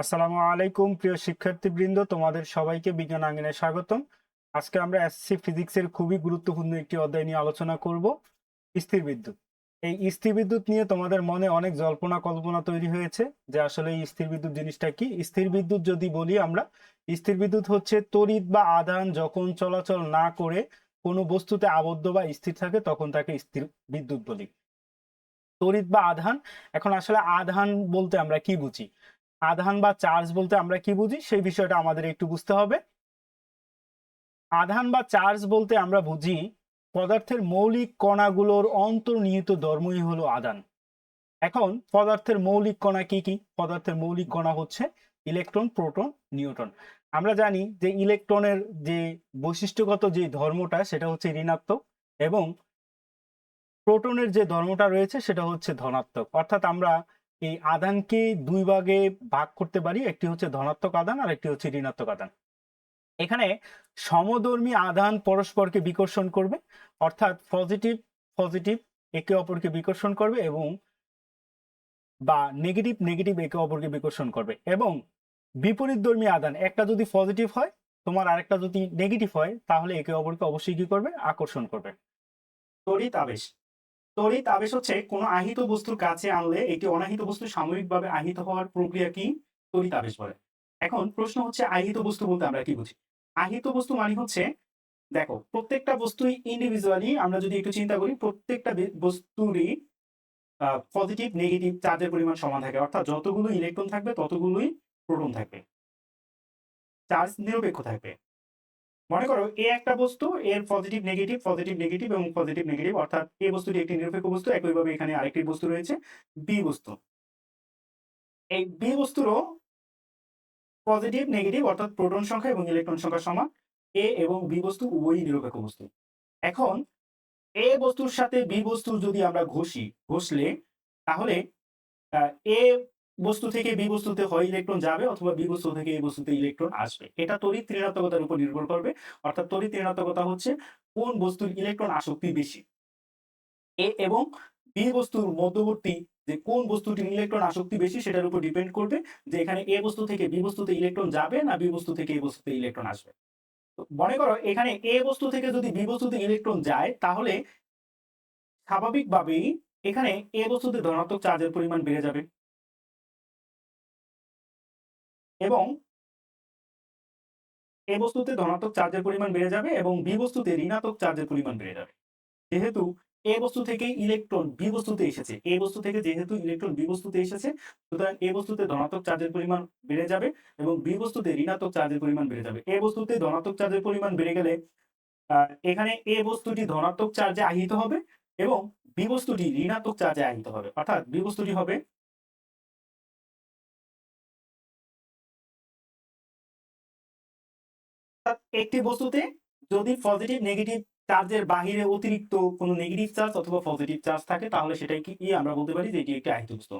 আসসালামু আলাইকুম প্রিয় শিক্ষার্থীবৃন্দ, তোমাদের সবাইকে বিজ্ঞান আঙ্গিনায় স্বাগতম। আজকে আমরা এসএসসি ফিজিক্সের খুবই গুরুত্বপূর্ণ একটি অধ্যায় নিয়ে আলোচনা করব, স্থির বিদ্যুৎ। এই স্থির বিদ্যুৎ নিয়ে তোমাদের মনে অনেক জল্পনা কল্পনা তৈরি হয়েছে যে আসলে এই স্থির বিদ্যুৎ জিনিসটা কি। স্থির বিদ্যুৎ যদি বলি আমরা, স্থির বিদ্যুৎ হচ্ছে তড়িৎ বা আধান যখন চলাচল না করে কোনো বস্তুতে আবদ্ধ বা স্থির থাকে তখন তাকে স্থির বিদ্যুৎ বলি। তড়িৎ বা আধান, এখন আসলে আধান বলতে আমরা কি বুঝি, আধান বা চার্জ বলতে আমরা কি বুঝি সেই বিষয়টা আমাদের একটু বুঝতে হবে। আধান বা চার্জ বলতে আমরা বুঝি পদার্থের মৌলিক কণাগুলোর অন্তর্নিহিত ধর্মই হলো আধান। এখন পদার্থের মৌলিক কণা কি কি? পদার্থের মৌলিক কণা হচ্ছে ইলেকট্রন, প্রোটন, নিউট্রন। আমরা জানি যে ইলেকট্রনের যে বৈশিষ্ট্যগত যে ধর্মটা সেটা হচ্ছে ঋণাত্মক, এবং প্রোটনের যে ধর্মটা রয়েছে সেটা হচ্ছে ধনাত্মক। অর্থাৎ আমরা এই আধানকে দুই ভাগে ভাগ করতে পারি, একটি হচ্ছে ধনাত্মক আধান আর একটি হচ্ছে ঋণাত্মক আধান। এখানে সমধর্মী আধান পরস্পরকে বিকর্ষণ করবে, অর্থাৎ পজিটিভ পজিটিভ একে অপরকে বিকর্ষণ করবে, এবং বা নেগেটিভ নেগেটিভ একে অপরকে বিকর্ষণ করবে। এবং বিপরীতধর্মী আধান, একটা যদি পজিটিভ হয় তোমার আরেকটা যদি নেগেটিভ হয় তাহলে একে অপরকে অবশ্যই কি করবে? আকর্ষণ করবে। তড়িৎ আবেশ, তড়িৎ আবেশ হচ্ছে কোনো আহিত বস্তুর কাছে আনলে একটি অনাহিত বস্তু সাময়িকভাবে আহিত হওয়ার প্রক্রিয়া কি তড়িৎ আবেশ বলে। এখন প্রশ্ন হচ্ছে আহিত বস্তু বলতে আমরা কি বুঝি? আহিত বস্তু মানে হচ্ছে, দেখো প্রত্যেকটা বস্তুই ইন্ডিভিজুয়ালি আমরা যদি একটু চিন্তা করি, প্রত্যেকটা বস্তুরই পজিটিভ নেগেটিভ চার্জের পরিমাণ সমান থাকে, অর্থাৎ যতগুলো ইলেকট্রন থাকবে ততগুলোই প্রোটন থাকবে, চার্জ নিরপেক্ষ থাকবে। মনে করো এ একটা বস্তু, এর পজিটিভ নেগেটিভ পজিটিভ নেগেটিভ এবং পজিটিভ নেগেটিভ, অর্থাৎ এ বস্তুটি একটি নিরপেক্ষ বস্তু। একইভাবে এখানে আরেকটি বস্তু রয়েছে বি বস্তু। এই বি বস্তুরও পজিটিভ নেগেটিভ অর্থাৎ প্রোটন সংখ্যা এবং ইলেকট্রন সংখ্যা সমান। এ এবং বি বস্তু উভয়ই নিরপেক্ষ বস্তু। এখন এ বস্তুর সাথে বি বস্তু যদি আমরা ঘষলে তাহলে এ বস্তু থেকে বি বস্তুতে হয় ইলেকট্রন যাবে, অথবা বি বস্তু থেকে এ বস্তুতে ইলেকট্রন আসবে। এটা তড়িৎ ঋণাত্মকতার উপর নির্ভর করবে। অর্থাৎ তড়িৎ ঋণাত্মকতা হচ্ছে কোন বস্তুর ইলেকট্রন আসক্তি বেশি। এ এবং বি বস্তুর মধ্যবর্তী যে কোন বস্তুটির ইলেকট্রন আসক্তি বেশি সেটার উপর ডিপেন্ড করবে যে এখানে এ বস্তু থেকে বি বস্তুতে ইলেকট্রন যাবে না বি বস্তু থেকে এ বস্তুতে ইলেকট্রন আসবে। মনে করো এখানে এ বস্তু থেকে যদি বি বস্তুতে ইলেকট্রন যায় তাহলে স্বাভাবিকভাবেই এখানে এ বস্তুতে ধনাত্মক চার্জের পরিমাণ বেড়ে যাবে, এবং এ বস্তুতে ধনাত্মক চার্জের পরিমাণ বেড়ে যাবে এবং বি বস্তুতে ঋণাত্মক চার্জের পরিমাণ বেড়ে যাবে। যেহেতু এ বস্তু থেকে ইলেকট্রন বি বস্তুতে এসেছে, এ বস্তু থেকে যেহেতু ইলেকট্রন বি বস্তুতে এসেছে, সুতরাং এ বস্তুতে ধনাত্মক চার্জের পরিমাণ বেড়ে যাবে এবং বি বস্তুতে ঋণাত্মক চার্জের পরিমাণ বেড়ে যাবে। এ বস্তুতে ধনাত্মক চার্জের পরিমাণ বেড়ে গেলে এখানে এ বস্তুটি ধনাত্মক চার্জে আহিত হবে এবং বি বস্তুটি ঋণাত্মক চার্জে আহিত হবে। অর্থাৎ বি বস্তুটি হবে, একটি বস্তুতে যদি পজিটিভ নেগেটিভ চার্জের বাহিরে অতিরিক্ত কোনো নেগেটিভ চার্জ অথবা পজিটিভ চার্জ থাকে তাহলে সেটাই কি আমরা বলতে পারি যে এটি একটি আহিত বস্তু।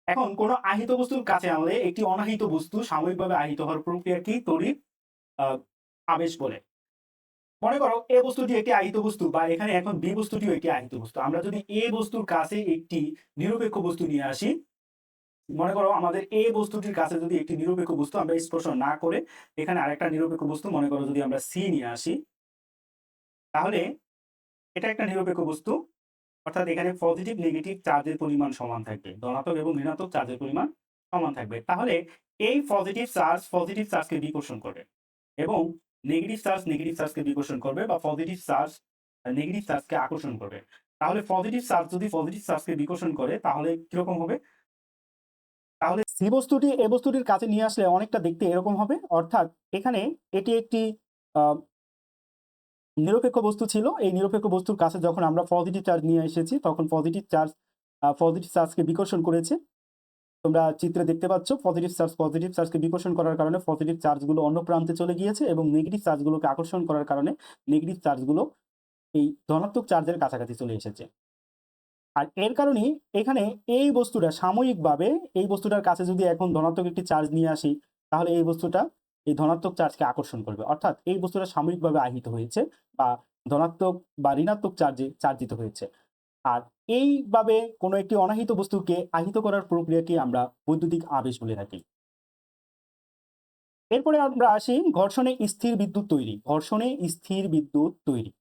এখন কোনো আহিত বস্তুর কাছে আনলে একটি অনাহিত বস্তু সাময়িকভাবে আহিত হওয়ার প্রক্রিয়া কি তড়িৎ আহ, আবেশ বলে। মনে করো এ বস্তুটি একটি আহিত বস্তু, বা এখানে এখন বি বস্তুটিও একটি আহিত বস্তু। আমরা যদি এ বস্তুর কাছে একটি নিরপেক্ষ বস্তু নিয়ে আসি, মনে করো আমাদের এ বস্তুটির কাছে যদি একটি নিরপেক্ষ বস্তু আমরা স্পর্শ না করে এখানে আরেকটা নিরপেক্ষ বস্তু মনে করো যদি আমরা সি নিয়ে আসি, তাহলে এটা একটা নিরপেক্ষ বস্তু। অর্থাৎ এখানে পজিটিভ নেগেটিভ চার্জের পরিমাণ সমান থাকবে, ধনাত্মক এবং ঋণাত্মক চার্জের পরিমাণ সমান থাকবে। তাহলে এই পজিটিভ চার্জকে বিকর্ষণ করবে এবং নেগেটিভ চার্জ নেগেটিভ চার্জকে বিকর্ষণ করবে, বা পজিটিভ চার্জ নেগেটিভ চার্জকে আকর্ষণ করবে। তাহলে পজিটিভ চার্জ যদি পজিটিভ চার্জকে বিকর্ষণ করে তাহলে কিরকম হবে? তাহলে সি বস্তুটি এ বস্তুটির কাছে নিয়ে আসলে অনেকটা দেখতে এরকম হবে। অর্থাৎ এখানে এটি একটি নিরপেক্ষ বস্তু ছিল, এই নিরপেক্ষ বস্তুর কাছে যখন আমরা পজিটিভ চার্জ নিয়ে এসেছি তখন পজিটিভ চার্জকে বিকর্ষণ করেছে। তোমরা চিত্রে দেখতে পাচ্ছ পজিটিভ চার্জকে বিকর্ষণ করার কারণে পজিটিভ চার্জগুলো অন্য প্রান্তে চলে গিয়েছে এবং নেগেটিভ চার্জগুলোকে আকর্ষণ করার কারণে নেগেটিভ চার্জগুলো এই ধনাত্মক চার্জের কাছাকাছি চলে এসেছে। আর এর কারণেই এখানে এই বস্তুটা সাময়িকভাবে, এই বস্তুটার কাছে যদি এখন ধনাত্মক একটি চার্জ নিয়ে আসি তাহলে এই বস্তুটা এই ধনাত্মক চার্জকে আকর্ষণ করবে। অর্থাৎ এই বস্তুটা সাময়িকভাবে আহিত হয়েছে বা ধনাত্মক বা ঋণাত্মক চার্জে চার্জিত হয়েছে। আর এইভাবে কোনো একটি অনাহিত বস্তুকে আহিত করার প্রক্রিয়াকে আমরা বৈদ্যুতিক আবেশ বলে থাকি। এরপরে আমরা আসি ঘর্ষণে স্থির বিদ্যুৎ তৈরি। ঘর্ষণে স্থির বিদ্যুৎ তৈরি।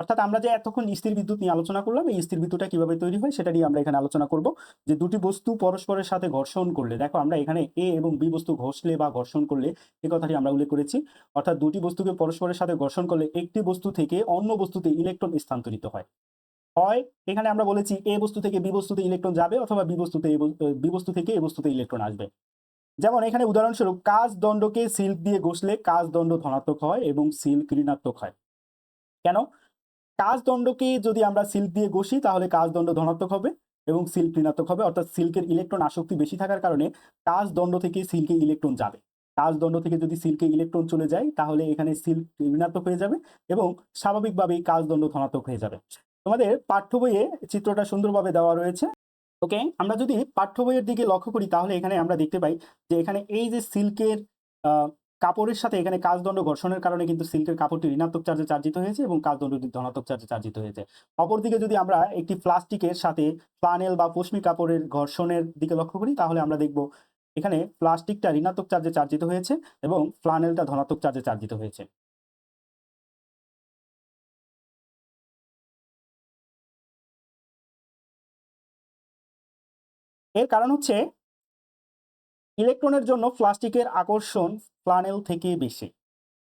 অর্থাৎ আমরা যে এতক্ষণ স্থির বিদ্যুৎ নিয়ে আলোচনা করলাম, এই স্থির বিদ্যুৎটা কিভাবে তৈরি হয় সেটা নিয়ে আমরা এখানে আলোচনা করব। যে দুটি বস্তু পরস্পরের সাথে ঘর্ষণ করলে, দেখো আমরা এখানে এ এবং বি বস্তু ঘষলে বা ঘর্ষণ করলে এই কথাটি আমরা উল্লেখ করেছি। অর্থাৎ দুটি বস্তুকে পরস্পরের সাথে ঘর্ষণ করলে একটি বস্তু থেকে অন্য বস্তুতে ইলেকট্রন স্থানান্তরিত হয়। হয় এখানে আমরা বলেছি এ বস্তু থেকে বি বস্তুতে ইলেকট্রন যাবে, অথবা বি বস্তু থেকে এ বস্তুতে ইলেকট্রন আসবে। যেমন এখানে উদাহরণস্বরূপ কাচ দণ্ডকে সিল্ক দিয়ে ঘষলে কাচ দণ্ড ধনাত্মক হয় এবং সিল্ক ঋণাত্মক হয়। কেন? কাচ দণ্ডকে যদি আমরা সিল্ক দিয়ে ঘষি তাহলে কাচ দণ্ড ধনাত্মক হবে এবং সিল্ক ঋণাত্মক হবে। অর্থাৎ সিল্কের ইলেকট্রন আসক্তি বেশি থাকার কারণে কাচ দণ্ড থেকে সিল্কে ইলেকট্রন যাবে। কাচ দণ্ড থেকে যদি সিল্কে ইলেকট্রন চলে যায় তাহলে এখানে সিল্ক ঋণাত্মক হয়ে যাবে এবং স্বাভাবিকভাবেই কাচ দণ্ড ধনাত্মক হয়ে যাবে। তোমাদের পাঠ্য বইয়ে চিত্রটা সুন্দরভাবে দেওয়া রয়েছে। ওকে, আমরা যদি পাঠ্য বইয়ের দিকে লক্ষ্য করি তাহলে এখানে আমরা দেখতে পাই যে এখানে এই যে সিল্কের কাপড়ের সাথে এখানে কাচদণ্ড ঘর্ষণের কারণে কিন্তু সিল্কের কাপড়টি ঋণাত্মক চার্জে চার্জিত হয়েছে এবং কাচদণ্ডটি ধনাত্মক চার্জে চার্জিত হয়েছে। অপরদিকে যদি আমরা একটি প্লাস্টিকের সাথে ফ্লানেল বা পশমি কাপড়ের ঘর্ষণের দিকে লক্ষ্য করি তাহলে আমরা দেখব এখানে প্লাস্টিকটা ঋণাত্মক চার্জে চার্জিত হয়েছে এবং ফ্লানেলটা ধনাত্মক চার্জে চার্জিত হয়েছে। এর কারণ হচ্ছে ইলেকট্রনের জন্য প্লাস্টিকের আকর্ষণ ফ্লানেল থেকে বেশি।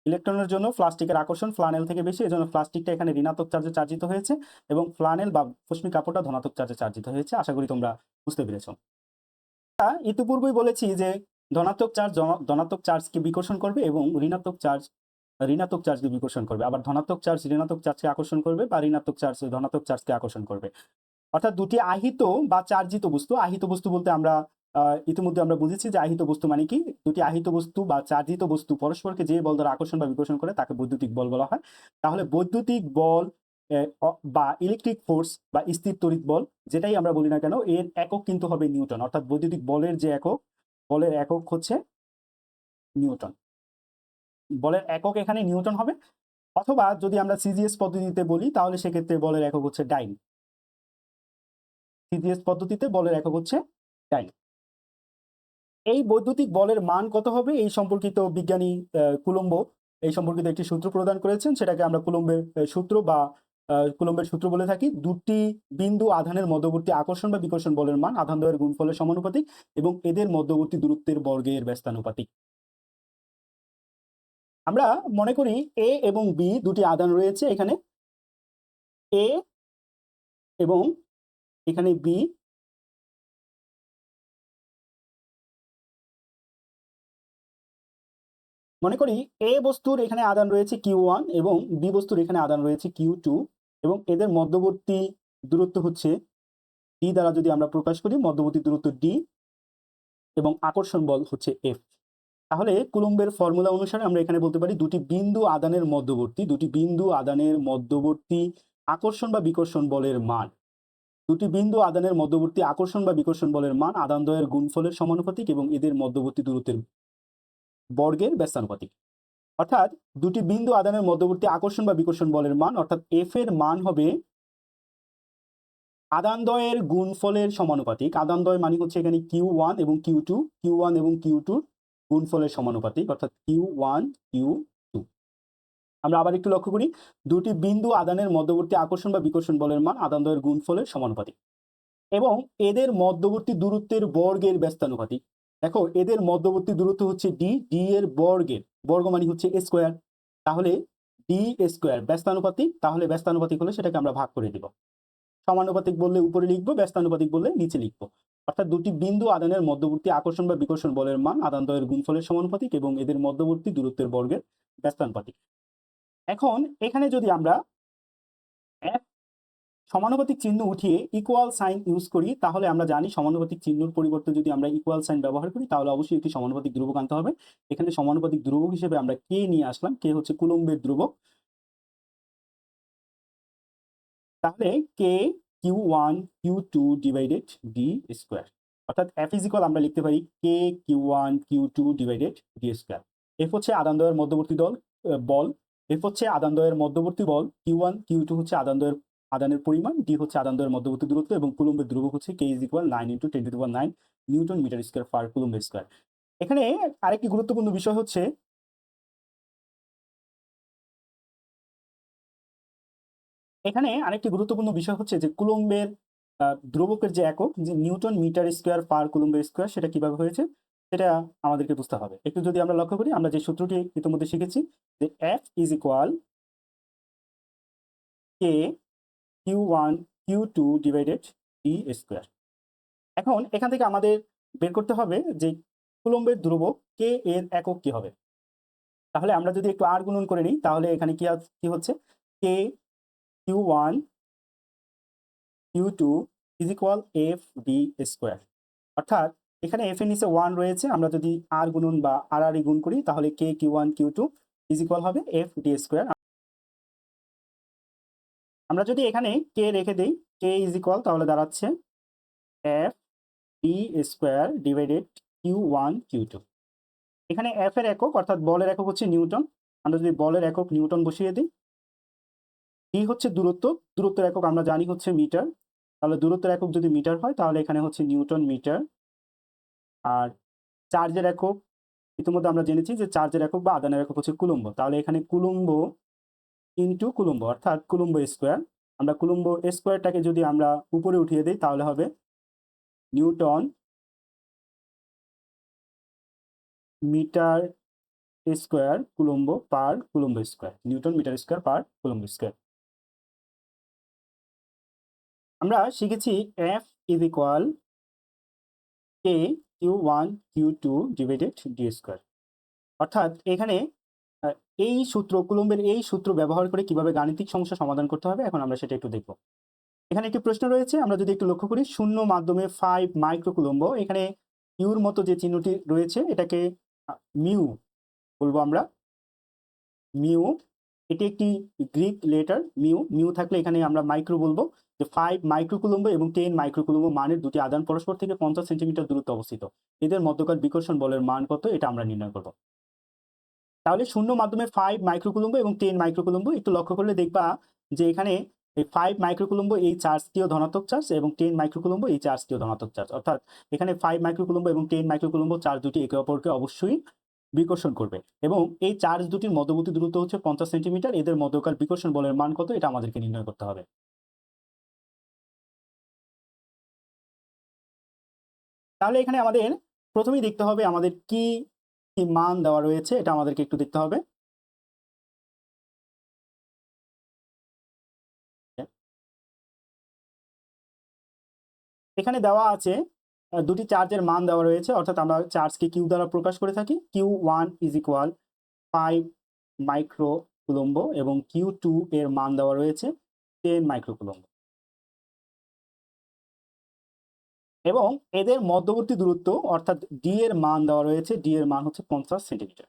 ইলেকট্রনের জন্য প্লাস্টিকের আকর্ষণ ফ্লানেল থেকে বেশি, এজন্য প্লাস্টিকটা এখানে ঋণাত্মক চার্জে চার্জিত হয়েছে এবং ফ্লানেল বা পশমি কাপড়টা ধনাত্মক চার্জে চার্জিত হয়েছে। আশা করি তোমরা বুঝতে পেরেছো। ইতিপূর্বেই বলেছি যে ধনাত্মক চার্জকে বিকর্ষণ করবে এবং ঋণাত্মক চার্জকে বিকর্ষণ করবে। আবার ধনাত্মক চার্জ ঋণাত্মক চার্জকে আকর্ষণ করবে বা ঋণাত্মক চার্জ ধনাত্মক চার্জকে আকর্ষণ করবে। অর্থাৎ দুটি আহিত বা চার্জিত বস্তু, আহিত বস্তু বলতে আমরা ইতিমধ্যে আমরা বুঝেছি যে আহিত বস্তু মানে কি, দুটি আহিত বস্তু বা চার্জিত বস্তু পরস্পরকে যে বল দ্বারা আকর্ষণ বা বিকর্ষণ করে তাকে বৈদ্যুতিক বল বলা হয়। তাহলে বৈদ্যুতিক বল বা ইলেকট্রিক ফোর্স বা স্থির তড়িৎ বল যেটাই আমরা বলি না কেন, এর একক কিন্তু হবে নিউটন। অর্থাৎ বৈদ্যুতিক বলের যে একক, বলের একক হচ্ছে নিউটন। বলের একক এখানে নিউটন হবে। অথবা যদি আমরা সিজিএস পদ্ধতিতে বলি তাহলে সেক্ষেত্রে বলের একক হচ্ছে ডাইন। সিজিএস পদ্ধতিতে বলের একক হচ্ছে ডাইন। এই বৈদ্যুতিক বলের মান কত হবে এই সম্পর্কিত বিজ্ঞানী কুলম্ব এই সম্পর্কিত একটি সূত্র প্রদান করেছেন, সেটাকে আমরা কুলম্বের সূত্র বা কুলম্বের সূত্র বলে থাকি। দুটি বিন্দু আধানের মধ্যবর্তী আকর্ষণ বা বিকর্ষণ বলের মান আধানদ্বয়ের গুণফলের সমানুপাতিক এবং এদের মধ্যবর্তী দূরত্বের বর্গের ব্যস্তানুপাতিক। আমরা মনে করি এ এবং বি দুটি আধান রয়েছে, এখানে এ এবং এখানে বি। মনে করি এ বস্তুর এখানে আধান রয়েছে Q1 এবং বি বস্তুর এখানে আধান রয়েছে Q2 এবং এদের মধ্যবর্তী দূরত্ব হচ্ছে ডি দ্বারা যদি আমরা প্রকাশ করি, মধ্যবর্তী দূরত্ব ডি এবং আকর্ষণ বল হচ্ছে এফ। তাহলে কুলম্বের ফর্মুলা অনুসারে আমরা এখানে বলতে পারি দুটি বিন্দু আদানের মধ্যবর্তী আকর্ষণ বা বিকর্ষণ বলের মান, দুটি বিন্দু আদানের মধ্যবর্তী আকর্ষণ বা বিকর্ষণ বলের মান আদানদ্বয়ের গুণফলের সমানুপাতিক এবং এদের মধ্যবর্তী দূরত্বের বর্গের ব্যস্তানুপাতিক। অর্থাৎ দুটি বিন্দু আদানের মধ্যবর্তী আকর্ষণ বা বিকর্ষণ বলের মান অর্থাৎ এফ এর মান হবে আদানদ্বয়ের গুণফলের সমানুপাতিক। আদানদ্বয় মানে হচ্ছে এখানে Q1 এবং Q2 গুণফলের সমানুপাতিক, অর্থাৎ Q1 Q2। আমরা আবার একটু লক্ষ্য করি, দুটি বিন্দু আদানের মধ্যবর্তী আকর্ষণ বা বিকর্ষণ বলের মান আদানদ্বয়ের গুণফলের সমানুপাতিক এবং এদের মধ্যবর্তী দূরত্বের বর্গের ব্যস্তানুপাতিক। দেখো এদের মধ্যবর্তী দূরত্ব হচ্ছে ডি এর বর্গ মানে হচ্ছে স্কোয়ার। তাহলে ডি স্কোয়ার ব্যস্তানুপাতিক, তাহলে ব্যস্তানুপাতিক হলে সেটাকে আমরা ভাগ করে দিব। সমানুপাতিক বললে উপরে লিখবো, ব্যস্তানুপাতিক বললে নিচে লিখবো। অর্থাৎ দুটি বিন্দু আদানের মধ্যবর্তী আকর্ষণ বা বিকর্ষণ বলের মান আদানদ্বয়ের গুণফলের সমানুপাতিক এবং এদের মধ্যবর্তী দূরত্বের বর্গের ব্যস্তানুপাতিক। এখন এখানে যদি আমরা সমানুপাতিক চিহ্ন উঠিয়ে ইকুয়াল সাইন ইউজ করি তাহলে আমরা জানি সমানুপাতিক চিহ্নের পরিবর্তে যদি আমরা ইকুয়াল সাইন ব্যবহার করি তাহলে অবশ্যই একটি সমানুপাতিক ধ্রুবক আনতে হবে। এখানে সমানুপাতিক ধ্রুবক হিসেবে আমরা কে নিয়ে আসলাম, কে হচ্ছে কুলম্বের ধ্রুবক। তাহলে কে Q1 Q2 divided D square, অর্থাৎ এফ ইজ ইকুয়াল আমরা লিখতে পারি কে Q1 Q2 divided D square. F হচ্ছে আদানদ্বয়ের মধ্যবর্তী বল, এফ হচ্ছে আদানদ্বয়ের মধ্যবর্তী বল, Q1 Q2 হচ্ছে আদানের পরিমাণ, ডি হচ্ছে আদানদ্বয়ের মধ্যবর্তী দূরত্ব এবং কুলম্বের ধ্রুবক হচ্ছে K is equal 9 × 10⁹ newton metre square per coulomb square. এখানে আরেকটি গুরুত্বপূর্ণ বিষয় হচ্ছে যে কুলম্বের দ্রবকের যে একক যে নিউটন মিটার স্কোয়ার পার কুলম্বের স্কোয়ার সেটা কিভাবে হয়েছে সেটা আমাদেরকে বুঝতে হবে। একটু যদি আমরা লক্ষ্য করি, আমরা যে সূত্রটি ইতিমধ্যে শিখেছি যে F is equal K Q1 Q2 divided D square. এখন এখান থেকে আমাদের বের করতে হবে যে কুলম্বের ধ্রুবক কে এর একক কি হবে। তাহলে আমরা যদি একটু আর গুণন করে নিই তাহলে এখানে কি হচ্ছে কে Q1 Q2 is equal F D square. অর্থাৎ এখানে এফ এর নিচে 1 রয়েছে, আমরা যদি আর গুণন বা আর আর গুণ করি তাহলে কে Q1 Q2 ইজ ইকুয়াল হবে এফ ডি স্কোয়ার। আমরা যদি এখানে কে রেখে দিই কে ইজ ইকুয়াল তাহলে দাঁড়াচ্ছে F D square divided Q1 Q2। এখানে এফ এর একক অর্থাৎ বলের একক হচ্ছে নিউটন, আমরা যদি বলের একক নিউটন বসিয়ে দিই। ডি হচ্ছে দূরত্ব, দূরত্বের একক আমরা জানি হচ্ছে মিটার, তাহলে দূরত্বের একক যদি মিটার হয় তাহলে এখানে হচ্ছে নিউটন মিটার। আর চার্জের একক ইতিমধ্যে আমরা জেনেছি যে চার্জের একক বা আদানের একক হচ্ছে কুলম্ব, তাহলে এখানে কুলম্ব ইনটু কুলম্ব অর্থাৎ কুলম্ব স্কোয়ার। আমরা কুলম্ব স্কোয়ারটাকে যদি আমরা উপরে উঠিয়ে দিই তাহলে হবে newton metre square coulomb per coulomb square, newton metre square per coulomb square. আমরা শিখেছি F is equal K Q1 Q2 divided D square. অর্থাৎ এখানে আহ, এই সূত্র কুলম্বের এই সূত্র ব্যবহার করে কিভাবে গাণিতিক সমস্যা সমাধান করতে হবে এখন আমরা সেটা একটু দেখব। এখানে একটি প্রশ্ন রয়েছে, আমরা যদি একটু লক্ষ্য করি শূন্য মাধ্যমে 5 মাইক্রো কুলম্ব, এখানে ইউর মতো যে চিহ্নটি রয়েছে এটাকে মিউ বলবো আমরা, মিউ এটি একটি গ্রিক লেটার মিউ, মিউ থাকলে এখানে আমরা মাইক্রো বলবো যে 5 মাইক্রো কুলম্ব এবং 10 মাইক্রো কুলম্ব মানের দুটি আদান পরস্পর থেকে 50 সেন্টিমিটার দূরত্বে অবস্থিত, এদের মধ্যকার বিকর্ষণ বলের মান কত এটা আমরা নির্ণয় করব। তাহলে শূন্য মাধ্যমে 5 মাইক্রো কুলম্ব এবং 10 মাইক্রো কুলম্ব, একটু লক্ষ্য করলে দেখবা যে এখানে এই 5 মাইক্রো কুলম্ব এই চার্জটিও ধনাত্মক চার্জ এবং 10 মাইক্রো কুলম্ব এই চার্জটিও ধনাত্মক চার্জ, অর্থাৎ এখানে 5 মাইক্রো কুলম্ব এবং 10 মাইক্রো কুলম্ব চার্জ দুটি একে অপরকে অবশ্যই বিকর্ষণ করবে এবং এই চার্জ দুটির মধ্যবর্তী দূরত্ব হচ্ছে 50 সেন্টিমিটার, এদের মধ্যকার বিকর্ষণ বলের মান কত এটা আমাদেরকে নির্ণয় করতে হবে। তাহলে এখানে আমাদের প্রথমেই দেখতে হবে আমাদের কি কি মান দেওয়া রয়েছে এটা আমাদেরকে একটু দেখতে হবে। এখানে দেওয়া আছে দুটি চার্জের মান দেওয়া রয়েছে, অর্থাৎ আমরা চার্জকে কিউ দ্বারা প্রকাশ করে থাকি। Q1 is equal 5 micro coulomb এবং Q2 এর মান দেওয়া রয়েছে 10 মাইক্রো কুলম্ব এবং এদের মধ্যবর্তী দূরত্ব অর্থাৎ ডি এর মান দেওয়া রয়েছে, ডি এর মান হচ্ছে 50 সেন্টিমিটার।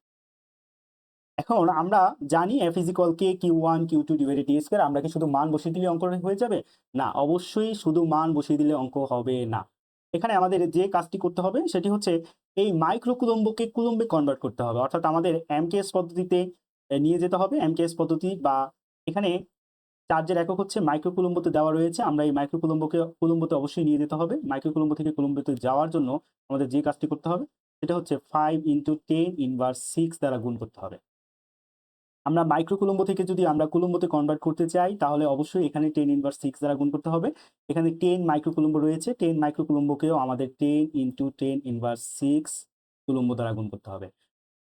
এখন আমরা জানি F is equal K Q1 Q2 divided D square, আমরা কি শুধু মান বসিয়ে দিলে অঙ্ক হয়ে যাবে? না, অবশ্যই শুধু মান বসিয়ে দিলে অঙ্ক হবে না। এখানে আমাদের যে কাজটি করতে হবে সেটি হচ্ছে এই মাইক্রো কুলম্বকে কুলম্বে কনভার্ট করতে হবে, অর্থাৎ আমাদের এমকেএস পদ্ধতিতে নিয়ে যেতে হবে। এমকেএস পদ্ধতি বা এখানে চার্জের একক হচ্ছে মাইক্রো কুলম্বতে দেওয়া রয়েছে, আমরা এই মাইক্রো কুলম্বকে কুলম্বতে অবশ্যই নিয়ে যেতে হবে। মাইক্রো কুলম্ব থেকে কুলম্বতে যাওয়ার জন্য আমাদের যে কাজটি করতে হবে সেটা হচ্ছে 5 ইন্টু 10 ইনভার্স 6 দ্বারা গুণ করতে হবে। আমরা মাইক্রো কুলম্ব থেকে যদি আমরা কুলম্বতে কনভার্ট করতে চাই তাহলে অবশ্যই এখানে 10 ইনভার্স 6 দ্বারা গুণ করতে হবে। এখানে 10 মাইক্রো কুলম্ব রয়েছে, 10 মাইক্রো কুলম্বকেও আমাদের 10 ইন্টু 10 ইনভার্স 6 কুলম্ব দ্বারা গুণ করতে হবে।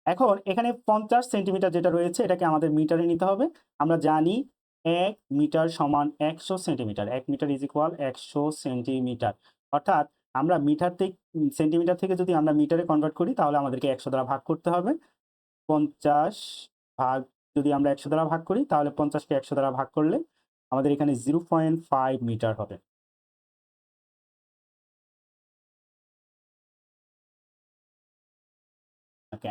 এখন এখানে 50 সেন্টিমিটার যেটা রয়েছে এটাকে আমাদের মিটারে নিতে হবে। আমরা জানি 1 মিটার সমান 100 centimetre, 1 metre is equal 100 centimetre. অর্থাৎ আমরা মিটার থেকে সেন্টিমিটার থেকে যদি আমরা মিটারে কনভার্ট করি তাহলে আমাদেরকে 100 দ্বারা ভাগ করতে হবে। 50 ভাগ যদি আমরা 100 দ্বারা ভাগ করি তাহলে 50কে 100 দ্বারা ভাগ করলে আমাদের এখানে 0.5 মিটার হবে। ওকে,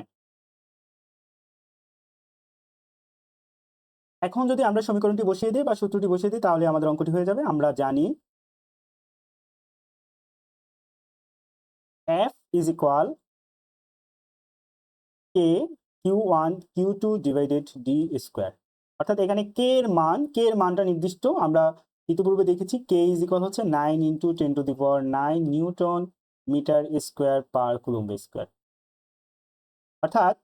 এখন যদি আমরা সমীকরণটি বসিয়ে দিই বা সূত্রটি বসিয়ে দিই তাহলে আমাদের অঙ্কটি হয়ে যাবে। আমরা জানি F is equal K Q1 Q2 divided D square, অর্থাৎ এখানে কে এর মানটা নির্দিষ্ট, আমরা ইতিপূর্বে দেখেছি কে ইজ ইকুয়াল হচ্ছে 9 into 10 to the power 9 newton metre square per coulomb square. অর্থাৎ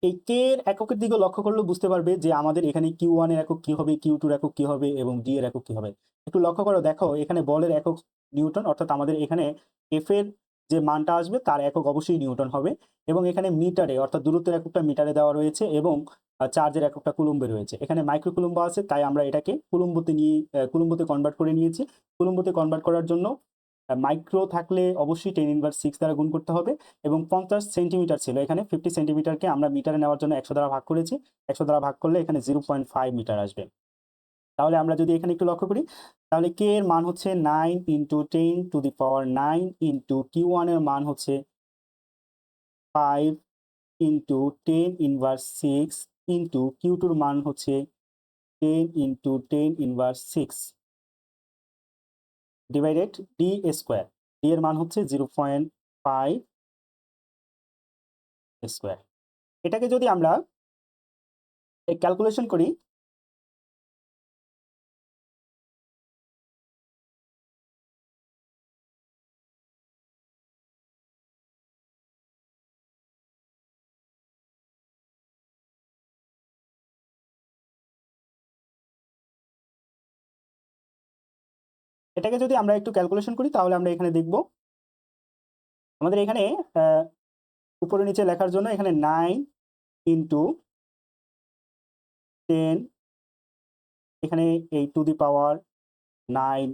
এই কে এর এককের দিকে লক্ষ্য করলে বুঝতে পারবে যে আমাদের এখানে Q1 এর একক কি হবে, Q2 এর একক কি হবে এবং ডি এর একক কি হবে। একটু লক্ষ্য করো, দেখো এখানে বলের একক নিউটন, অর্থাৎ আমাদের এখানে এফ এর যে মানটা আসবে তার একক অবশ্যই নিউটন হবে, এবং এখানে মিটারে অর্থাৎ দূরত্বের এককটা মিটারে দেওয়া রয়েছে এবং চার্জের এককটা কুলম্বে রয়েছে। এখানে মাইক্রো কুলম্ব আছে, তাই আমরা এটাকে কুলম্বতে নিয়ে কুলম্বতে কনভার্ট করে নিয়েছি। কুলম্বতে কনভার্ট করার জন্য মাইক্রো থাকলে অবশ্যই 10⁻6 দ্বারা গুণ করতে হবে, এবং 50 সেন্টিমিটার ছিল, এখানে 50 সেন্টিমিটারকে আমরা মিটারে নেওয়ার জন্য 100 দ্বারা ভাগ করেছি। 100 দ্বারা ভাগ করলে এখানে 0.5 মিটার আসবে। তাহলে আমরা যদি এখানে একটু লক্ষ্য করি, তাহলে কে এর মান হচ্ছে 9 ইন্টু 10⁻9 ইন্টু Q1 এর মান হচ্ছে 5 ইন্টু 10⁻6 ইন্টু Q2 এর মান হচ্ছে 10 into 10⁻6 divided D square. D এর মান হচ্ছে 0.5 স্কোয়ার। এটাকে যদি আমরা ক্যালকুলেশন করি, এটাকে যদি আমরা একটু ক্যালকুলেশন করি তাহলে আমরা এখানে দেখব আমাদের এখানে উপরে নিচে লেখার জন্য এখানে 9 ইন্টু 10, এখানে এই two the power 9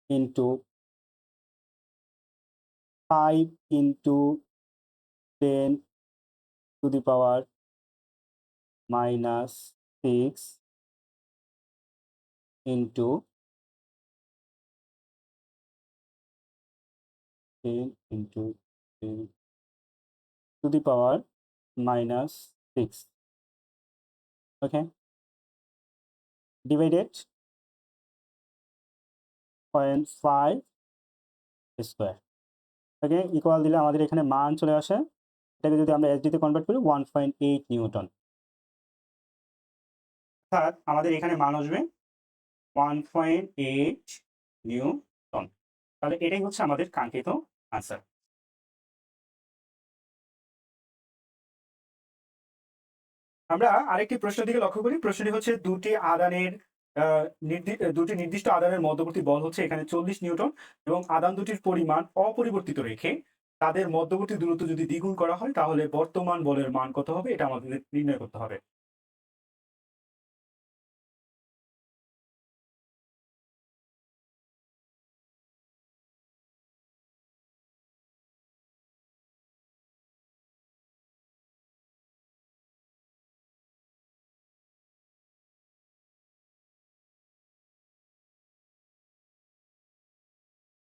into 5 into 10 to the power -6 into 10 into 10 to the power -6, okay, divided 0.5 square, okay, equal দিলে আমাদের এখানে মান চলে আসে। এটাকে যদি আমরা এসডিতে কনভার্ট করি 1.8 নিউটন, অর্থাৎ আমাদের এখানে মান আসবে 1.8 নিউটন। তাহলে এটাই হচ্ছে আমাদের কাঙ্ক্ষিত আনসার। আমরা আরেকটি প্রশ্নের দিকে লক্ষ্য করি। প্রশ্নটি হচ্ছে দুটি নির্দিষ্ট আধানের মধ্যবর্তী বল হচ্ছে এখানে 40 নিউটন এবং আধান দুটির পরিমাণ অপরিবর্তিত রেখে তাদের মধ্যবর্তী দূরত্ব যদি দ্বিগুণ করা হয় তাহলে বর্তমান বলের মান কত হবে, এটা আমাদের নির্ণয় করতে হবে।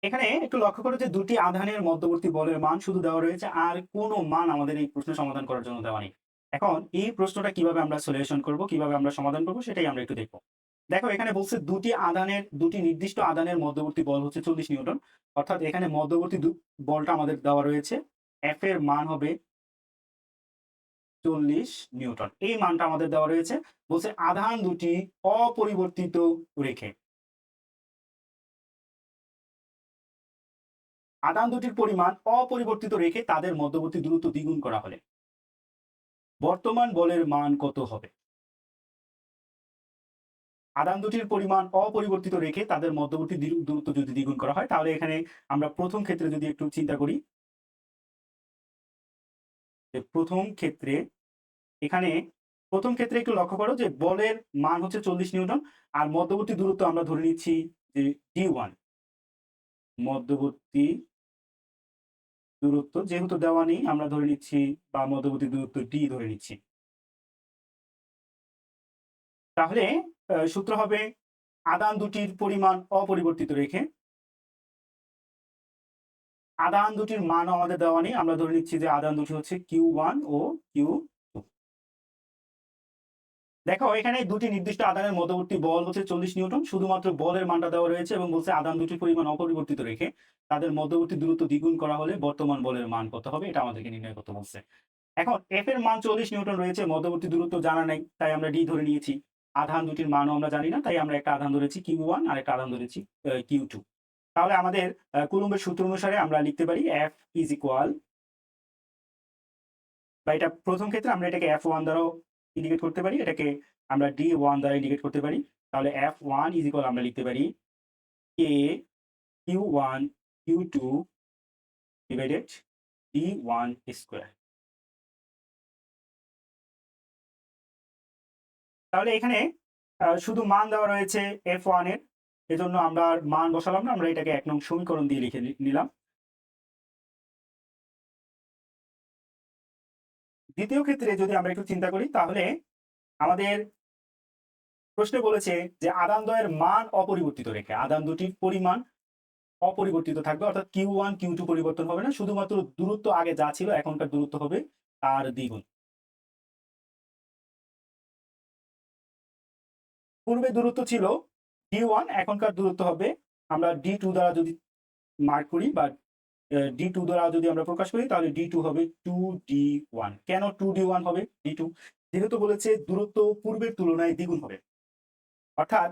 এখানে একটু লক্ষ্য করো যে দুটি আধানের মধ্যবর্তী বলের মান শুধু দেওয়া রয়েছে, আর কোনো মান আমাদের এই প্রশ্ন সমাধান করার জন্য দেওয়া নেই। এখন এই প্রশ্নটা কিভাবে আমরা সলিউশন করব, কিভাবে আমরা সমাধান করব, সেটাই আমরা একটু দেখব। দেখো এখানে বলছে দুটি নির্দিষ্ট আধানের মধ্যবর্তী বল হচ্ছে 40 নিউটন, অর্থাৎ এখানে মধ্যবর্তী বলটা আমাদের দেওয়া রয়েছে, এফ এর মান হবে 40 নিউটন, এই মানটা আমাদের দেওয়া রয়েছে। বলছে আধান দুটি অপরিবর্তিত রেখে আধান দুটির পরিমাণ অপরিবর্তিত রেখে তাদের মধ্যবর্তী দূরত্ব দ্বিগুণ করা হলে বর্তমান বলের মান কত হবে। আধান দুটির পরিমাণ অপরিবর্তিত রেখে তাদের মধ্যবর্তী দূরত্ব যদি দ্বিগুণ করা হয়, তাহলে এখানে আমরা প্রথম ক্ষেত্রে যদি একটু চিন্তা করি, প্রথম ক্ষেত্রে একটু লক্ষ্য করো যে বলের মান হচ্ছে 40 নিউটন আর মধ্যবর্তী দূরত্ব আমরা ধরে নিচ্ছি যে d1, মধ্যবর্তী দূরত্ব যেহেতু দেওয়া নেই আমরা ধরে নিচ্ছি, বা মধ্যবর্তী দূরত্ব d ধরে নিচ্ছি। তাহলে সূত্র হবে আধান দুটির পরিমাণ অপরিবর্তিত রেখে, আধান দুটির মান আমাদের দেওয়া নেই, আমরা ধরে নিচ্ছি যে আধান দুটি হচ্ছে Q1 ও Q2। দেখো এখানে দুটি নির্দিষ্ট আধানের মধ্যবর্তী বল হচ্ছে 40 নিউটন, শুধুমাত্র বলের মানটা দেওয়া রয়েছে এবং বলছে আধান দুটির পরিমাণ অপরিবর্তিত রেখে তাদের মধ্যবর্তী দূরত্ব দ্বিগুণ করা হলে বর্তমান বলের মান কত হবে, এটা আমাদেরকে নির্ণয় করতে বলছে। এখন এফ এর মান 40 নিউটন রয়েছে, মধ্যবর্তী দূরত্ব জানা নাই, তাই আমরা ডি ধরে নিয়েছি। আধান দুটির মানও আমরা জানি না, তাই আমরা একটা আধান ধরেছি Q1 আর একটা আধান ধরেছি Q2। তাহলে আমাদের কুলম্বের সূত্র অনুসারে আমরা লিখতে পারি F ইজ ইকুয়াল বা এটা প্রথম ক্ষেত্রে আমরা এটাকে F1 দ্বারাও ইন্ডিকেট করতে পারি, এটাকে আমরা D1 দ্বারা ইন্ডিকেট করতে পারি। তাহলে F1 ইজ ইকুয়াল আমরা লিখতে পারি K Q1 Q2 divided D1 square. তাহলে এখানে শুধু মান দেওয়া রয়েছে F1 এর, এজন্য আমরা আর মান বসালাম না, আমরা এটাকে ১ নং সমীকরণ দিয়ে লিখে নিলাম। দ্বিতীয় ক্ষেত্রে যদি আমরা একটু চিন্তা করি, তাহলে আমাদের প্রশ্নে বলেছে যে আদানদ্বয়ের মান অপরিবর্তিত রেখে আদান দুটির পরিমাণ অপরিবর্তিত থাকবে, অর্থাৎ Q1 Q2 পরিবর্তন হবে না, শুধুমাত্র দূরত্ব আগে যা ছিল এখনকার দূরত্ব হবে তার দ্বিগুণ। পূর্বে দূরত্ব ছিল D1, এখনকার দূরত্ব হবে, আমরা D2 দ্বারা যদি মার্ক করি বা D2 দ্বারা যদি আমরা প্রকাশ করি, তাহলে D2 হবে 2D1। কেন 2D1 হবে D2? যেহেতু বলেছে দূরত্ব পূর্বের তুলনায় দ্বিগুণ হবে, অর্থাৎ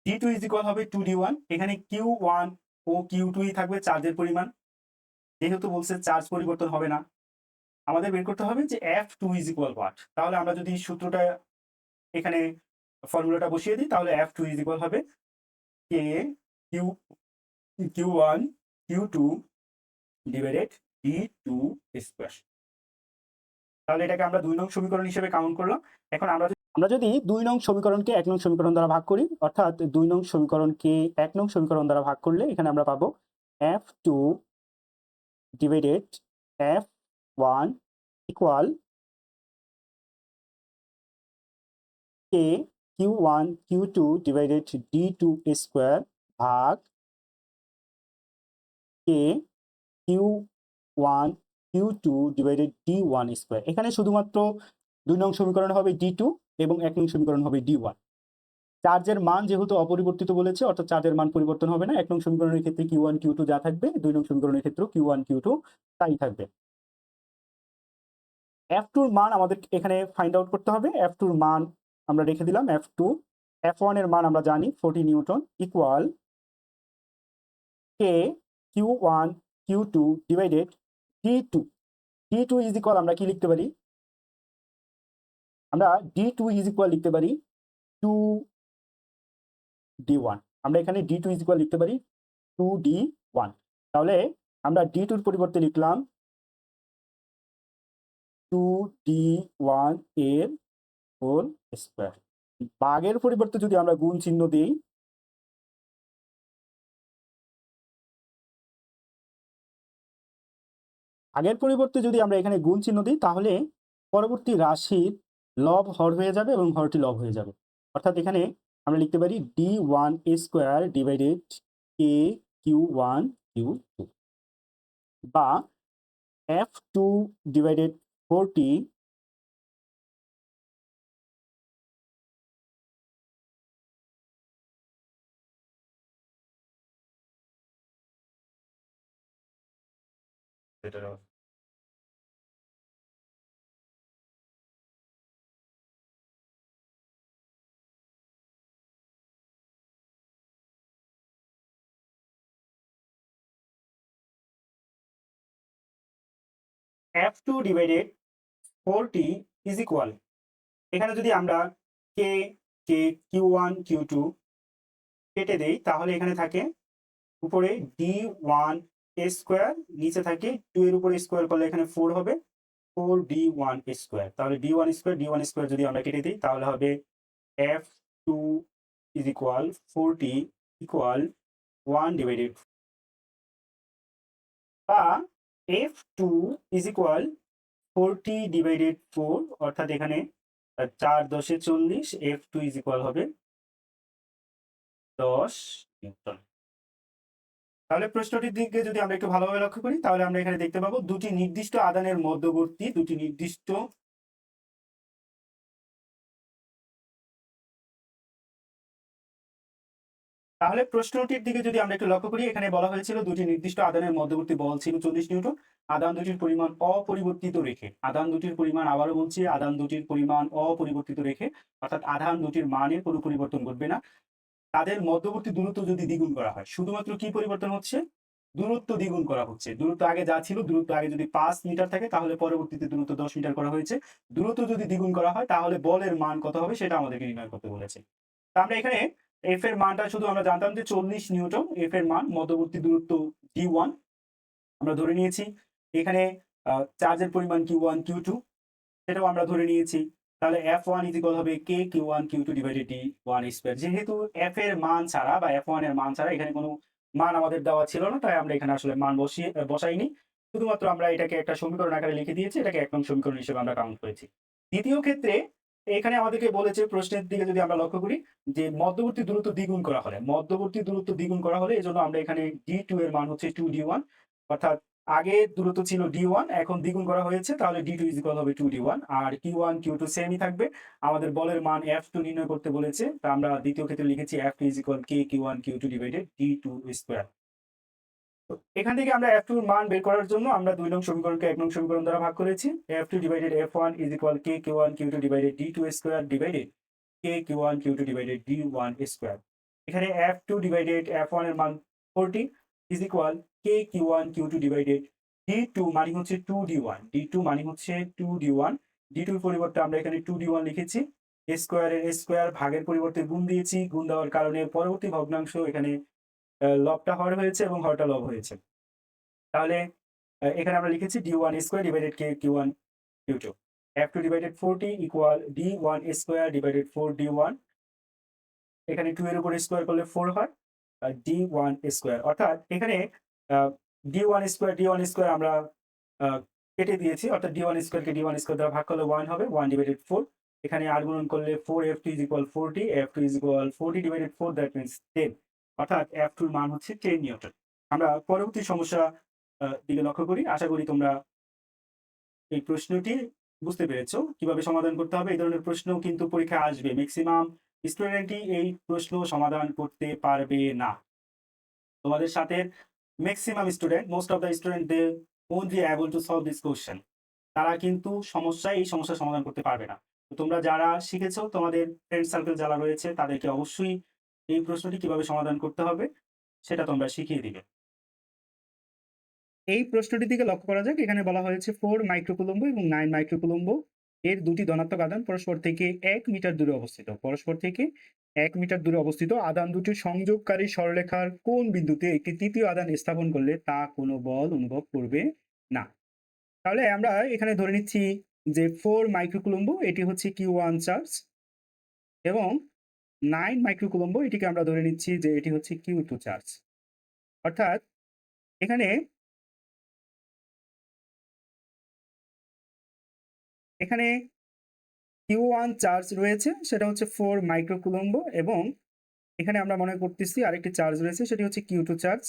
D2 ইজ ইকুয়াল হবে 2D1। এখানে Q1 ও Q2 থাকবে চার্জের পরিমাণ, যেহেতু বলছে চার্জ পরিবর্তন হবে না, আমাদের বের করতে হবে যে F2 ইজ ইকুয়াল হোয়াট। তাহলে আমরা যদি সূত্রটা এখানে ফর্মুলাটা বসিয়ে দিই, তাহলে F2 ইজ ইকুয়াল হবে K Q1 Q2 divided D2 square. তাহলে এটাকে আমরা 2 নং সমীকরণ হিসেবে কাউন্ট করলাম। এখন আমরা যদি 2 নং সমীকরণকে 1 নং সমীকরণ দ্বারা ভাগ করি, অর্থাৎ 2 নং সমীকরণকে 1 নং সমীকরণ দ্বারা ভাগ করলে এখানে আমরা পাবো F2 divided F1 equal K Q1 Q2 divided D2 square ভাগ K Q1 Q2 divided D1 square. এখানে শুধুমাত্র 2 নং সমীকরণ হবে D2 এবং 1 নং সমীকরণ হবে D1। চার্জের মান যেহেতু অপরিবর্তিত বলেছে, অর্থাৎ চার্জের মান পরিবর্তন হবে না। 1 নং সমীকরণের ক্ষেত্রে Q1 Q2 যা থাকবে, 2 নং সমীকরণের ক্ষেত্রে Q1 Q2 তাই থাকবে। F2 এর মান আমাদের এখানে ফাইন্ড আউট করতে হবে। F2 এর মান আমরা রেখে দিলাম F2। F1 এর মান আমরা জানি 40 Newton equal K Q1 Q2 divided D2। D2 is equal আমরা কি লিখতে পারি? আমরা D2 ইজ ইকুয়াল লিখতে পারি 2D1। আমরা এখানে D2 ইজ ইকুয়াল লিখতে পারি 2D1। তাহলে আমরা D2 এর পরিবর্তে লিখলাম 2D1 এর হোল স্কয়ার। ভাগের পরিবর্তে যদি আমরা গুণ চিহ্ন দিই, আগের পরিবর্তে যদি আমরা এখানে গুণ চিহ্ন দিই, তাহলে পরবর্তী রাশির লব হর হয়ে যাবে এবং হরটি লব হয়ে যাবে। অর্থাৎ এখানে আমরা লিখতে পারি D1 square divided A Q1 Q2 বা F2 divided 40 F2 divided 40 is equal, এখানে যদি আমরা K Q1 Q2 কেটে দেই, তাহলে এখানে থাকে উপরে D1 স্কয়ার, নিচে থাকে 2 এর উপরে স্কয়ার করলে এখানে 4 হবে, 4D1 স্কয়ার। তাহলে D1 স্কয়ার যদি আমরা কেটে দিই, তাহলে হবে F2 is equal 40 equal 1 divided, বা F2 ইজ ইকুয়াল 40 ডিভাইডেড 4, অর্থাৎ এখানে 4 10 40, F2 ইজ ইকুয়াল হবে 10 নিউটন। তাহলে প্রশ্নটির দিকে যদি আমরা একটু ভালোভাবে লক্ষ্য করি, তাহলে আমরা এখানে দেখতে পাবো দুটি নির্দিষ্ট আদানের মধ্যবর্তী দুটি নির্দিষ্ট তাহলে প্রশ্নটির দিকে যদি আমরা একটু লক্ষ্য করি, এখানে বলা হয়েছিল দুটি নির্দিষ্ট আদানের মধ্যবর্তী বল ছিল 40 নিউটন। আদান দুটির পরিমাণ অপরিবর্তিত রেখে, আদান দুটির পরিমাণ, আবারও বলছি, আদান দুটির পরিমাণ অপরিবর্তিত রেখে, অর্থাৎ আধান দুটির মানের কোনো পরিবর্তন ঘটবে না। তাদের মধ্যবর্তী দূরত্ব যদি দ্বিগুণ করা হয়, শুধুমাত্র কি পরিবর্তন হচ্ছে? দূরত্ব দ্বিগুণ করা হচ্ছে। দূরত্ব আগে যা ছিল, দূরত্ব আগে যদি 5 মিটার থাকে তাহলে পরবর্তীতে দূরত্ব 10 মিটার করা হয়েছে। দূরত্ব যদি দ্বিগুণ করা হয় তাহলে বলের মান কত হবে সেটা আমাদেরকে নির্ণয় করতে বলেছে। তো আমরা এখানে F এর মানটা শুধু আমরা জানতাম যে 40 নিউটন। F এর মান মধ্যবর্তী দূরত্ব D1 আমরা ধরে নিয়েছি। এখানে চার্জের পরিমাণ Q1 Q2 সেটাও আমরা ধরে নিয়েছি। তাহলে F1 হবে K Q1 Q2 divided D1 square. যেহেতু F এর মান ছাড়া বা F1 এর মান ছাড়া এখানে কোনো মান আমাদের দেওয়া ছিল না, তাই আমরা এখানে আসলে মান বসাইনি। শুধুমাত্র আমরা এটাকে একটা সমীকরণ আকারে লিখে দিয়েছি। এটাকে ১ নং সমীকরণ হিসেবে আমরা কাউন্ট করেছি। দ্বিতীয় ক্ষেত্রে এখানে আমাদেরকে বলেছে, প্রশ্নের দিকে যদি আমরা লক্ষ্য করি, যে মধ্যবর্তী দূরত্ব দ্বিগুণ করা হলে, এজন্য আমরা এখানে D2 এর মান হচ্ছে 2D1, অর্থাৎ আগে দূরত্ব ছিল D1, এখন দ্বিগুণ করা হয়েছে, তাহলে D2 হবে 2D1 আর Q1 Q2 সেমই থাকবে। আমাদের বলের মান F2 নির্ণয় করতে বলেছে, তা আমরা দ্বিতীয় ক্ষেত্রে লিখেছি F2 K Q1 Q2 divided D2 square. তো এখান থেকে আমরা F2 এর মান বের করার জন্য আমরা 2 নং সমীকরণকে 1 নং সমীকরণ দ্বারা ভাগ করেছি। F2 divided F1 K Q1 Q2 divided D2 square divided K Q1 Q2 divided D1 square. এখানে F2 ডিভাইডেড F1 এর মান 40 K Q1 Q2 divided D2 মানে হচ্ছে 2D1, D2 মানে হচ্ছে 2D1, D2 এর পরিবর্তে আমরা এখানে 2D1 লিখেছি। স্কয়ারের স্কয়ার, ভাগের পরিবর্তে গুণ দিয়েছি। গুণ দেওয়ার কারণে পরবর্তী ভগ্নাংশ এখানে লবটা হর হয়েছে এবং হরটা লব হয়েছে। তাহলে এখানে আমরা লিখেছি D1 square divided K Q1 Q2। F2 divided 40 equal D1 square divided 4D1। এখানে 2 এর উপর স্কয়ার করলে 4 হয়। D1 স্কয়ার, অর্থাৎ এখানে D1 স্কয়ার আমরা কেটে দিয়েছি, অর্থাৎ D1 স্কয়ারকে D1 স্কয়ার দ্বারা ভাগ করলে 1 হবে, 1 ডিভাইডেড 4। এখানে আর গুণন করলে 4 F2 40, F2 40 divided 4, that means 10, অর্থাৎ F2 এর মান হচ্ছে 10 নিউটন। আমরা পরবর্তী সমস্যা দিকে লক্ষ্য করি। আশা করি তোমরা এই প্রশ্নটি বুঝতে পেরেছো কিভাবে সমাধান করতে হবে। এই ধরনের প্রশ্ন কিন্তু পরীক্ষায় আসবে। ম্যাক্সিমাম স্টুডেন্টই এই প্রশ্ন সমাধান করতে পারবে না। তোমাদের সাথে maximum student, most of the student, they won't be able to solve this question। তারা কিন্তু এই সমস্যার সমাধান করতে পারবে না। তো তোমরা যারা শিখেছো, তোমাদের ফ্রেন্ড সার্কেল যারা রয়েছে তাদেরকে অবশ্যই এই প্রশ্নটি কিভাবে সমাধান করতে হবে সেটা তোমরা শিখিয়ে দিবে। এই প্রশ্নটির দিকে লক্ষ্য করা যাক। এখানে বলা হয়েছে 4 মাইক্রোকুলম্ব এবং 9 মাইক্রোকুলম্ব এর দুটি ধনাত্মক আধান পরস্পর থেকে 1 মিটার দূরে অবস্থিত। আধান দুটির সংযোগকারী সরলরেখার কোন বিন্দুতে একটি তৃতীয় আধান স্থাপন করলে তা কোনো বল অনুভব করবে না। তাহলে আমরা এখানে ধরে নিচ্ছি যে 4 মাইক্রোকুলম্ব এটি হচ্ছে Q1 চার্জ এবং 9 মাইক্রোকুলম্ব এটিকে আমরা ধরে নিচ্ছি যে এটি হচ্ছে Q2 চার্জ। অর্থাৎ এখানে Q1 চার্জ রয়েছে, সেটা হচ্ছে 4 মাইক্রোকুলম্ব, এবং এখানে আমরা মনে করতেছি আরেকটি চার্জ রয়েছে, সেটি হচ্ছে Q2 চার্জ,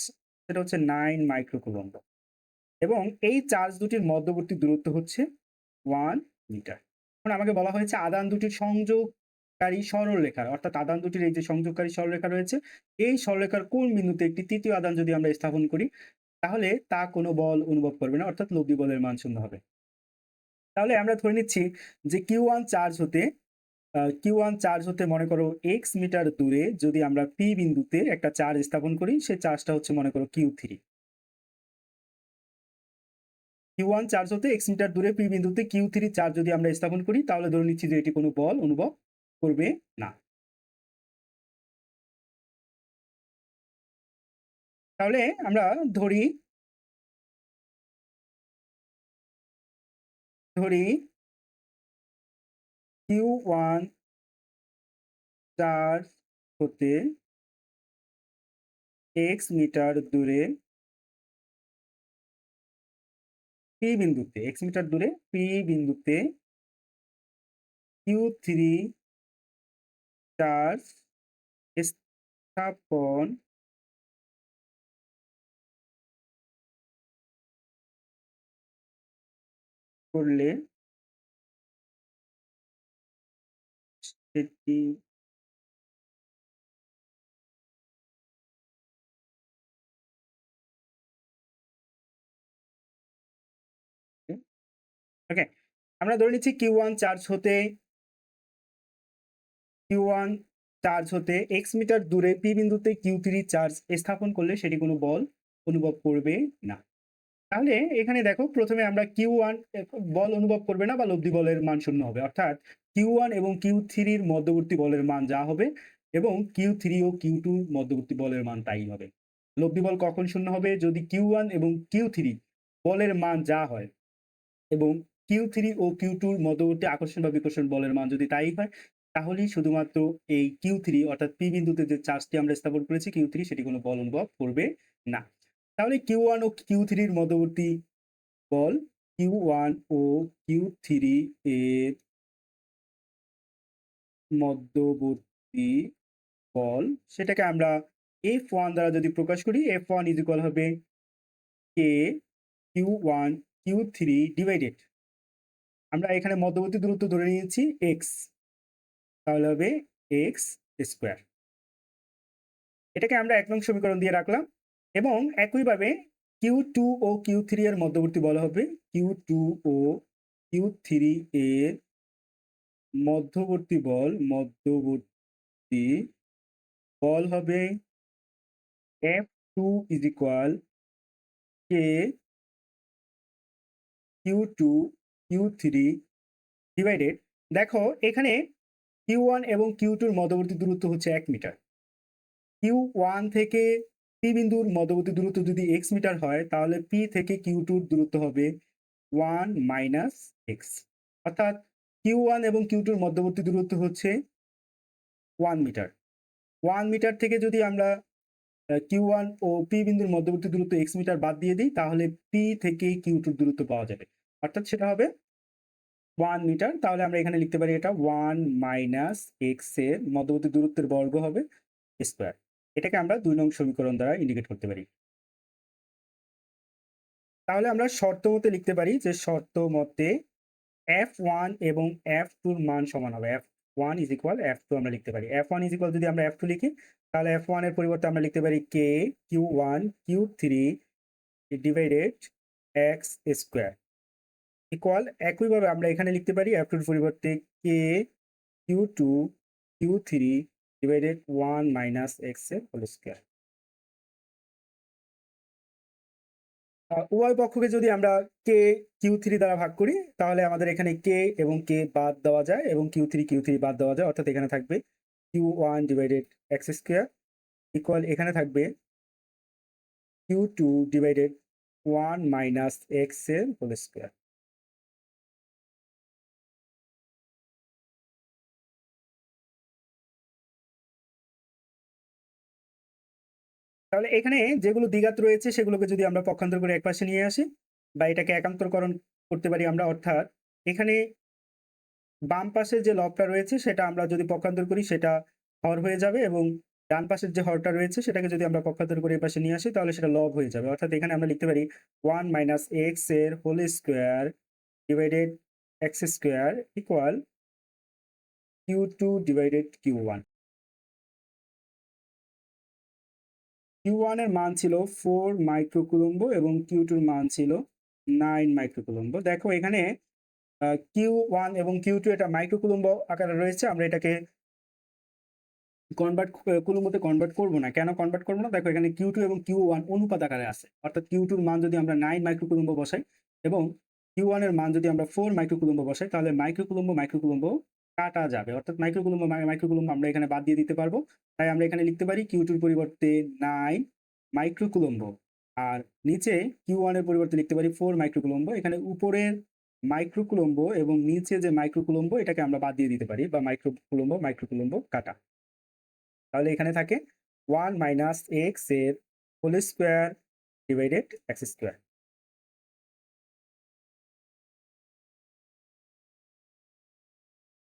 সেটা হচ্ছে 9 মাইক্রোকুলম্ব, এবং এই চার্জ দুটির মধ্যবর্তী দূরত্ব হচ্ছে 1 মিটার। এখন আমাকে বলা হয়েছে আধান দুটির সংযোগকারী সরলরেখার, অর্থাৎ আধান দুটির এই যে সংযোগকারী সরলরেখা রয়েছে, এই সরলরেখার কোন বিন্দুতে একটি তৃতীয় আধান যদি আমরা স্থাপন করি তাহলে তা কোনো বল অনুভব করবে না, অর্থাৎ লব্ধি বলের মান শূন্য হবে। তাহলে আমরা ধরে নিচ্ছি যে Q1 চার্জ হতে মনে করো x মিটার দূরে যদি আমরা P বিন্দুতে একটা চার্জ স্থাপন করি, সেই চার্জটা হচ্ছে মনে করো Q3। Q1 চার্জ হতে x মিটার দূরে P বিন্দুতে Q3 চার্জ যদি আমরা স্থাপন করি তাহলে ধরে নিচ্ছি যে এটি কোনো বল অনুভব করবে না। তাহলে আমরা ধরি Q1 চার্জ হতে x মিটার দূরে P বিন্দুতে Q3 চার্জ স্থাপন করলে সেটি ওকে, আমরা ধরে নিচ্ছি Q1 চার্জ হতে x মিটার দূরে P বিন্দুতে Q3 চার্জ স্থাপন করলে সেটি কোনো বল অনুভব করবে না। তাহলে এখানে দেখো প্রথমে আমরা Q1 বল অনুভব করবে না বা লব্ধি বলের মান শূন্য হবে, অর্থাৎ Q1 এবং Q3 মধ্যবর্তী বলের মান যা হবে এবং Q3 ও Q2 মধ্যবর্তী বলের মান তাই হবে। লব্ধি বল কখন শূন্য হবে? যদি Q1 এবং Q3 বলের মান যা হয় এবং Q3 ও Q2 মধ্যবর্তী আকর্ষণ বা বিকর্ষণ বলের মান যদি তাই হয়, তাহলেই শুধুমাত্র এই Q3 অর্থাৎ P বিন্দুতে যে চার্জটি আমরা স্থাপন করেছি Q3 সেটি কোনো বল অনুভব করবে না। তাহলে Q1 ও Q3 এর মধ্যবর্তী বল Q1 ও Q3 এর মধ্যবর্তী বল সেটাকে আমরা F1 দ্বারা যদি প্রকাশ করি, F1 ইজ ইকুয়াল হবে K Q1 Q3 ডিভাইডেড, আমরা এখানে মধ্যবর্তী দূরত্ব ধরে নিয়েছি x, তাহলে হবে x স্কয়ার। এটাকে আমরা ১ নং সমীকরণ দিয়ে রাখলাম এবং একইভাবে Q2 ও Q3 এর মধ্যবর্তী বল হবে Q2 ও Q3 এর মধ্যবর্তী বল হবে F2 is equal K Q2 Q3 divided, দেখো এখানে Q1 এবং Q2 এর মধ্যবর্তী দূরত্ব হচ্ছে 1 মিটার। Q1 থেকে P বিন্দুর মধ্যবর্তী দূরত্ব যদি x মিটার হয়, তাহলে P থেকে Q2 এর দূরত্ব হবে 1 মাইনাস x, অর্থাৎ Q1 এবং Q2 এর মধ্যবর্তী দূরত্ব হচ্ছে 1 মিটার। 1 মিটার থেকে যদি আমরা Q1 ও P বিন্দুর মধ্যবর্তী দূরত্ব x মিটার বাদ দিয়ে দিই, তাহলে P থেকে Q2 এর দূরত্ব পাওয়া যাবে, অর্থাৎ সেটা হবে 1 মিটার। তাহলে আমরা এখানে লিখতে পারি এটা 1 মাইনাস x এর মধ্যবর্তী দূরত্বের বর্গ হবে স্কয়ার। এটাকে আমরা ২ নং সমীকরণ দ্বারা ইন্ডিকেট করতে পারি। তাহলে আমরা শর্ত মতে লিখতে পারি যে শর্ত মতে F1 এবং F2 এর মান সমান হবে। F1 ইজ ইকুয়াল F2 আমরা লিখতে পারি। F1 ইজ ইকুয়াল যদি আমরা F2 লিখি, তাহলে F1 এর পরিবর্তে আমরা লিখতে পারি K Q1 Q3 divided x square equal, একইভাবে আমরা এখানে লিখতে পারি F2 এর পরিবর্তে K Q2 Q3 divided 1 minus x এর হোল স্কয়ার। উভয় পক্ষকে যদি আমরা K Q3 দ্বারা ভাগ করি, তাহলে আমাদের এখানে K এবং K বাদ দেওয়া যায় এবং Q3 বাদ দেওয়া যায়, অর্থাৎ এখানে থাকবে Q1 divided x square equal, এখানে থাকবে Q2 ডিভাইডেড 1 মাইনাস x এর হোল স্কয়ার। তাহলে এখানে যেগুলো দ্বিঘাত রয়েছে সেগুলোকে যদি আমরা পক্ষান্তর করে একপাশে নিয়ে আসি বা এটাকে একান্তরকরণ করতে পারি আমরা, অর্থাৎ এখানে বাম পাশে যে লবটা রয়েছে সেটা আমরা যদি পক্ষান্তর করি সেটা হর হয়ে যাবে এবং ডান পাশের যে হরটা রয়েছে সেটাকে যদি আমরা পক্ষান্তর করে এই পাশে নিয়ে আসি তাহলে সেটা লব হয়ে যাবে, অর্থাৎ এখানে আমরা লিখতে পারি 1 মাইনাস x এর whole square divided x square equal Q2 divided Q1। Q1 এর মান ছিল 4 মাইক্রোকুলম্ব এবং Q2 এর মান ছিল 9 মাইক্রোকুলম্ব। দেখো এখানে Q1 এবং Q2 এটা মাইক্রোকুলম্ব আকারে রয়েছে, আমরা এটাকে কুলম্বতে কনভার্ট করব না। কেন কনভার্ট করব না? দেখো এখানে Q2 এবং Q1 অনুপাত আকারে আছে, অর্থাৎ Q2 এর মান যদি আমরা 9 মাইক্রোকুলম্ব বসাই এবং Q1 এর মান যদি আমরা 4 মাইক্রোকুলম্ব বসাই, তাহলে মাইক্রোকুলম্ব কাটা যাবে, অর্থাৎ মাইক্রোকুলম্ব আমরা এখানে বাদ দিয়ে দিতে পারবো। তাই আমরা এখানে লিখতে পারি Q2 এর পরিবর্তে 9 মাইক্রোকুলম্ব আর নিচে Q1 এর পরিবর্তে লিখতে পারি 4 মাইক্রোকুলম্ব। এখানে উপরের মাইক্রোকুলম্ব এবং নিচে যে মাইক্রোকুলম্ব এটাকে আমরা বাদ দিয়ে দিতে পারি, বা মাইক্রোকুলম্ব কাটা। তাহলে এখানে থাকে 1 মাইনাস x এর whole square divided x square.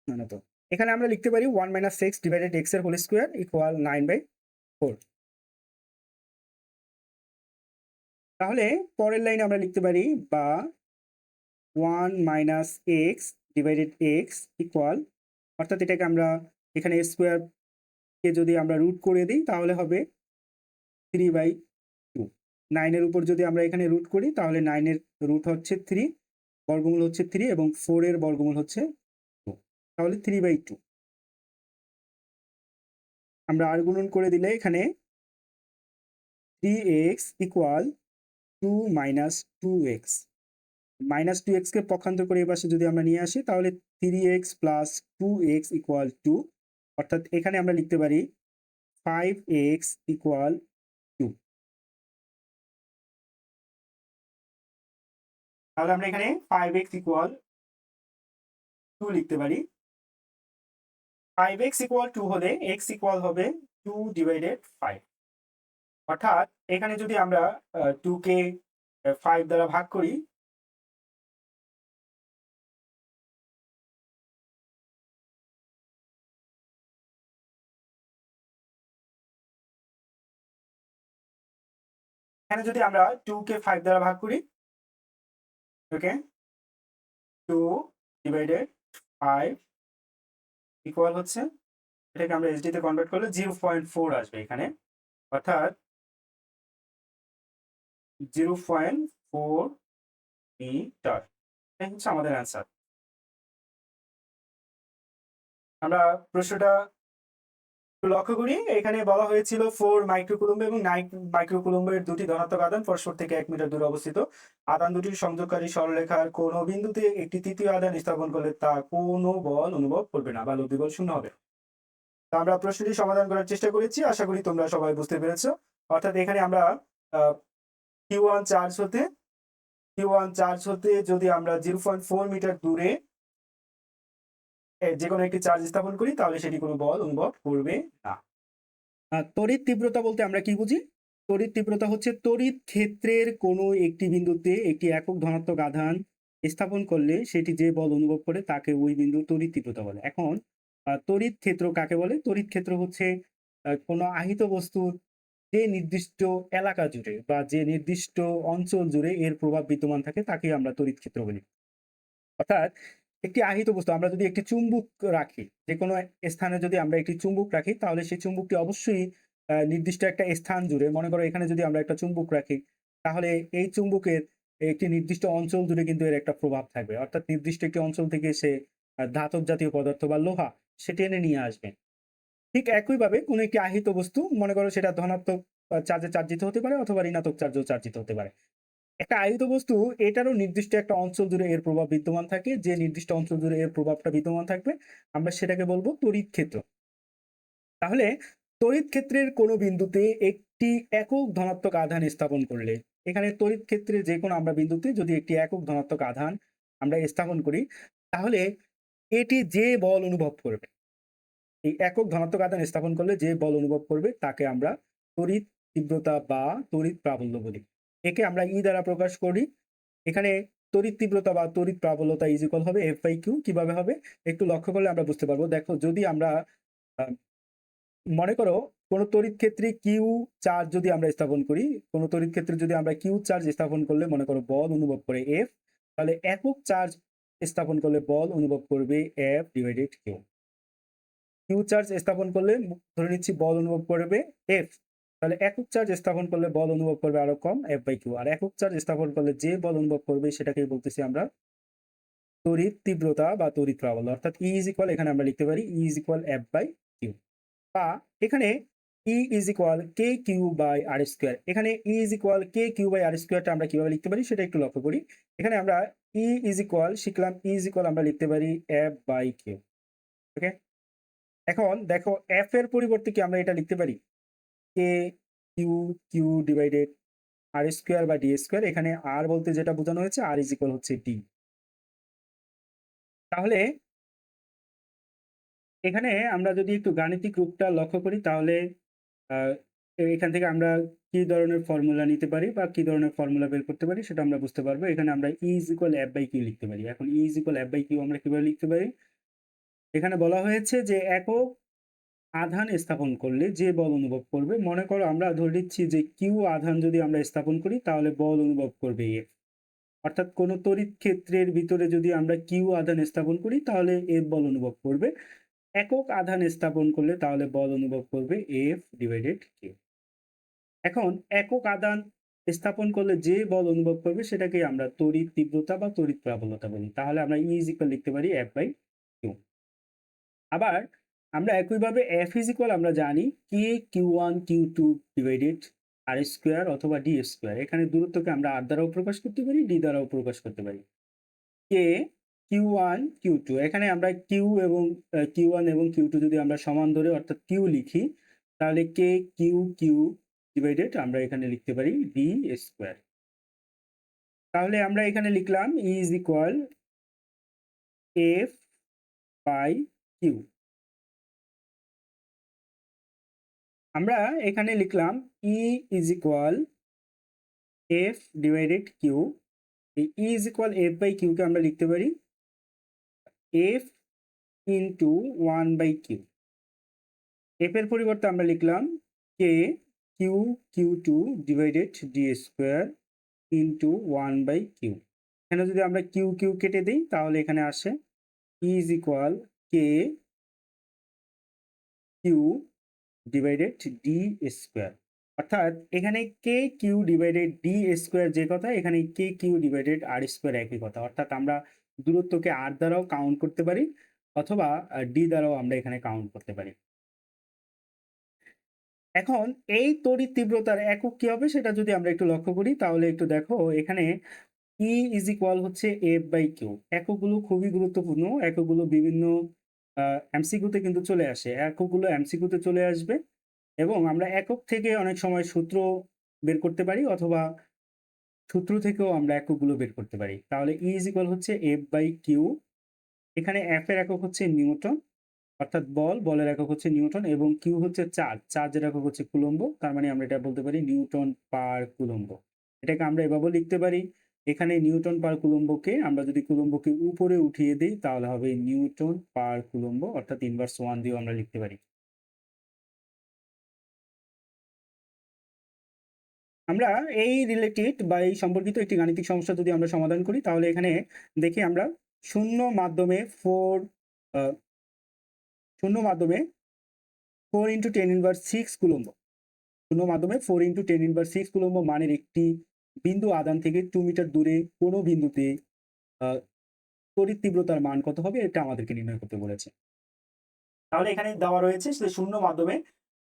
না তো এখানে আমরা লিখতে পারি 1 মাইনাস x ডিভাইডেড x এর হোল স্কয়ার ইকুয়াল 9/4। তাহলে পরের লাইনে আমরা লিখতে পারি বা 1 minus x divided x equal, অর্থাৎ এটাকে আমরা এখানে স্কয়ার কে যদি আমরা রুট করে দিই তাহলে হবে 3/2। 9 এর উপর যদি আমরা এখানে রুট করি তাহলে 9 এর রুট হচ্ছে 3, বর্গমূল হচ্ছে 3 এবং 4 এর বর্গমূল হচ্ছে 2, তাহলে 3/2। আমরা আর গুণন করে দিলে এখানে 3x equal 2 minus 2x minus 2x কে পক্ষান্তর করে এপাশে যদি আমরা নিয়ে আসি তাহলে 3x প্লাস 2x ইকুয়াল 2, অর্থাৎ এখানে আমরা লিখতে পারি 5x ইকুয়াল 2। তাহলে আমরা এখানে 5x ইকুয়াল 2 লিখতে পারি। 5x ইকুয়াল 2 হলে x ইকুয়াল হবে 2 ডিভাইডেড 5, অর্থাৎ এখানে যদি আমরা 2 কে 5 দ্বারা ভাগ করি এখানে যদি আমরা 2 কে 5 দ্বারা ভাগ করি, ওকে, 2 ডিভাইডেড 5 ইকুয়াল হচ্ছে, এটাকে আমরা এসডি তে কনভার্ট করলে 0.4 আসবে এখানে, অর্থাৎ 0.4 মিটার। এই হচ্ছে আমাদের অ্যান্সার। আমরা প্রশ্নটা লক্ষ্য করি, এখানে বলা হয়েছিল 4 মাইক্রোকুলম্ব এবং 9 মাইক্রোকুলম্বের দুটি ধনাত্মক আধান পরস্পর থেকে 1 মিটার দূরে অবস্থিত। আধান দুটির সংযোগকারী সরলরেখার কোনো বিন্দুতে একটি তৃতীয় আধান স্থাপন করলে তা কোনো বল অনুভব করবে না বা লব্ধি বল শূন্য হবে। তা আমরা প্রশ্নটি সমাধান করার চেষ্টা করেছি, আশা করি তোমরা সবাই বুঝতে পেরেছো। অর্থাৎ এখানে আমরা Q1 চার্জ হতে যদি আমরা 0.4 মিটার দূরে যে কোনো একটি চার্জ স্থাপন করি তাহলে সেটি কোনো বল অনুভব করবে না। তড়িৎ তীব্রতা বলতে আমরা কি বুঝি? তড়িৎ তীব্রতা হচ্ছে তড়িৎ ক্ষেত্রের কোনো একটি বিন্দুতে একটি একক ধনাত্মক আধান স্থাপন করলে সেটি যে বল অনুভব করে তাকে ওই বিন্দু তড়িৎ তীব্রতা বলে। এখন তড়িৎ ক্ষেত্র কাকে বলে? তড়িৎ ক্ষেত্র হচ্ছে কোনো আহিত বস্তুর যে নির্দিষ্ট এলাকা জুড়ে বা যে নির্দিষ্ট অঞ্চল জুড়ে এর প্রভাব বিদ্যমান থাকে তাকে আমরা তড়িৎ ক্ষেত্র বলি। অর্থাৎ একটি আহিত বস্তু, আমরা যদি একটি চুম্বক রাখি, যে কোনো স্থানে যদি আমরা একটি চুম্বক রাখি তাহলে সেই চুম্বকটি অবশ্যই নির্দিষ্ট একটা স্থান জুড়ে, মনে করো এখানে যদি আমরা একটা চুম্বক রাখি তাহলে এই চুম্বকের একটি নির্দিষ্ট অঞ্চল জুড়ে কিন্তু এর একটা প্রভাব থাকবে, অর্থাৎ নির্দিষ্ট একটি অঞ্চল থেকে সে ধাতব জাতীয় পদার্থ বা লোহা সে টেনে নিয়ে আসবে। ঠিক একইভাবে কোনো একটি আহিত বস্তু, মনে করো সেটা ধনাত্মক চার্জে চার্জিত হতে পারে অথবা ঋণাত্মক চার্জেও চার্জিত হতে পারে। একটা আহিত বস্তু এটারও নির্দিষ্ট একটা অঞ্চল জুড়ে এর প্রভাব বিদ্যমান থাকে, যে নির্দিষ্ট অঞ্চল জুড়ে এর প্রভাবটা বিদ্যমান থাকবে আমরা সেটাকে বলবো তড়িৎ ক্ষেত্র। তাহলে তড়িৎ ক্ষেত্রের কোনো বিন্দুতে একটি একক ধনাত্মক আধান স্থাপন করলে, এখানে তড়িৎ ক্ষেত্রে যে কোনো আমরা বিন্দুতে যদি একটি একক ধনাত্মক আধান আমরা স্থাপন করি তাহলে এটি যে বল অনুভব করবে, এই একক ধনাত্মক আধান স্থাপন করলে যে বল অনুভব করবে তাকে আমরা তড়িৎ তীব্রতা বা তড়িৎ প্রাবল্য বলি। একে আমরা ই দ্বারা প্রকাশ করি। এখানে তড়িৎ তীব্রতা বা তড়িৎ প্রাবল্যতা ইজ ইকুয়াল হবে F/Q। কিভাবে হবে একটু লক্ষ্য করলে আমরা বুঝতে পারবো। দেখো, যদি আমরা মনে করো কোনো তড়িৎ ক্ষেত্রে কিউ চার্জ যদি আমরা স্থাপন করি, কোনো তড়িৎ ক্ষেত্রে যদি আমরা কিউ চার্জ স্থাপন করলে মনে করো বল অনুভব করে F, তাহলে একক চার্জ স্থাপন করলে বল অনুভব করবে F divided Q. Q charge স্থাপন করলে ধরে নিচ্ছি বল অনুভব করবে F, তাহলে একক চার্জ স্থাপন করলে বল অনুভব করবে আরো কম F/Q। আর একক চার্জ স্থাপন করলে যে বল অনুভব করবে সেটাকেই বলতেছি আমরা তড়িৎ তীব্রতা বা তড়িৎ প্রাবল্য, অর্থাৎ E ইজ ইকুয়াল, এখানে আমরা লিখতে পারি E ইজ ইকুয়াল F/Q, বা এখানে E is equal KQ by R square. এখানে E is equal KQ by R স্কোয়ারটা আমরা কিভাবে লিখতে পারি সেটা একটু লক্ষ্য করি। এখানে আমরা E ইজ ইকুয়াল শিখলাম, E ইজ ইকুয়াল আমরা লিখতে পারি F/Q। ওকে, এখন দেখো F এর পরিবর্তে কি আমরা এটা লিখতে পারি KQ ডিভাইডেড আর স্কোয়ার বা ডি স্কোয়ার। এখানে আর বলতে যেটা বোঝানো হয়েছে আর ইজ ইকুয়াল হচ্ছে ডি। তাহলে এখানে আমরা যদি একটু গাণিতিক রূপটা লক্ষ্য করি তাহলে এখান থেকে আমরা কি ধরনের ফর্মুলা নিতে পারি বা কি ধরনের ফর্মুলা বের করতে পারি সেটা আমরা বুঝতে পারবো। এখানে আমরা E ইজ ইকুয়াল F/Q লিখতে পারি। এখন E ইজ ইকুয়াল F/Q আমরা কিভাবে লিখতে পারি? এখানে বলা হয়েছে যে একক আধান স্থাপন করলে যে বল অনুভব করবে, মনে করো আমরা ধরে নিচ্ছি যে কিউ আধান যদি আমরা স্থাপন করি তাহলে বল অনুভব করবে F, অর্থাৎ কোন তড়িৎ ক্ষেত্রের ভিতরে যদি আমরা কিউ আধান স্থাপন করি তাহলে F বল অনুভব করবে, একক আধান স্থাপন করলে তাহলে বল অনুভব করবে F ডিভাইডেড কিউ। এখন একক আধান স্থাপন করলে যে বল অনুভব করবে সেটাকে আমরা তড়িৎ তীব্রতা বা তড়িৎ প্রাবল্যতা বলি। তাহলে আমরা E ইজ ইকুয়াল লিখতে পারি F/Q। আবার আমরা একইভাবে F ইজ ইকুয়াল আমরা জানি KQ1 Q2 divided R square অথবা ডি স্কোয়ার। এখানে দূরত্বকে আমরা আর দ্বারাও প্রকাশ করতে পারি, ডি দ্বারাও প্রকাশ করতে পারি। কে Q1 Q2, এখানে আমরা কিউ এবং Q1 এবং Q2 যদি আমরা সমান ধরে অর্থাৎ কিউ লিখি, তাহলে কে কিউ কিউ ডিভাইডেড আমরা এখানে লিখতে পারি ডি স্কোয়ার। তাহলে আমরা এখানে লিখলাম E is equal F by Q. আমরা এখানে লিখলাম E is equal F divided Q. এই E is equal F by কিউকে আমরা লিখতে পারি এফ ইন্টু 1/কিউ। এফ এর পরিবর্তে আমরা লিখলাম K Q Q2 divided D square into 1/কিউ। এখানে যদি আমরা কিউ কিউ কেটে দিই তাহলে এখানে আসে E is equal K Q divided D square. অর্থাৎ এখানে K Q divided D square যে কথা, এখানে K Q divided R square একই কথা। অর্থাৎ আমরা দূরত্বকে আর দ্বারাও কাউন্ট করতে পারি অথবা ডি দ্বারাও আমরা এখানে কাউন্ট করতে পারি। এখন এই তড়িৎ তীব্রতার একক কি হবে সেটা যদি আমরা একটু লক্ষ্য করি তাহলে একটু দেখো, এখানে ই ইজ ইকুয়াল হচ্ছে এফ বাই কিউ। এককগুলো খুবই গুরুত্বপূর্ণ, এককগুলো বিভিন্ন এমসিকিউতে কিন্তু চলে আসে, এককগুলো এমসিকিউতে চলে আসবে এবং আমরা একক থেকে অনেক সময় সূত্র বের করতে পারি অথবা সূত্র থেকেও আমরা এককগুলো বের করতে পারি। তাহলে ই ইজ ইকুয়াল হচ্ছে এফ বাই কিউ। এখানে এফ এর একক হচ্ছে নিউটন, অর্থাৎ বলের একক হচ্ছে নিউটন, এবং কিউ হচ্ছে চার্জের একক হচ্ছে কুলম্ব। তার মানে আমরা এটা বলতে পারি নিউটন পার কুলম্ব। এটাকে আমরা এভাবেও লিখতে পারি, এখানে নিউটন পার কুলম্বকে আমরা যদি কুলম্বকে উপরে উঠিয়ে দিই তাহলে হবে নিউটন পার কুলম্ব, অর্থাৎ ইনভার্স 1 দিয়েও আমরা লিখতে পারি। আমরা এই রিলেটেড বা এই সম্পর্কিত একটি গাণিতিক সমস্যা যদি আমরা সমাধান করি তাহলে এখানে দেখি আমরা শূন্য মাধ্যমে 4 ইন্টু 10⁻6 কুলম্ব, শূন্য মাধ্যমে 4 ইন্টু 10⁻6 কুলম্ব মানের একটি বিন্দু আধান থেকে 2 মিটার দূরে কোনো বিন্দুতে তড়িৎ তীব্রতার মান কত হবে এটা আমাদেরকে নির্ণয় করতে বলেছে। তাহলে এখানে দেওয়া রয়েছে শূন্য মাধ্যমে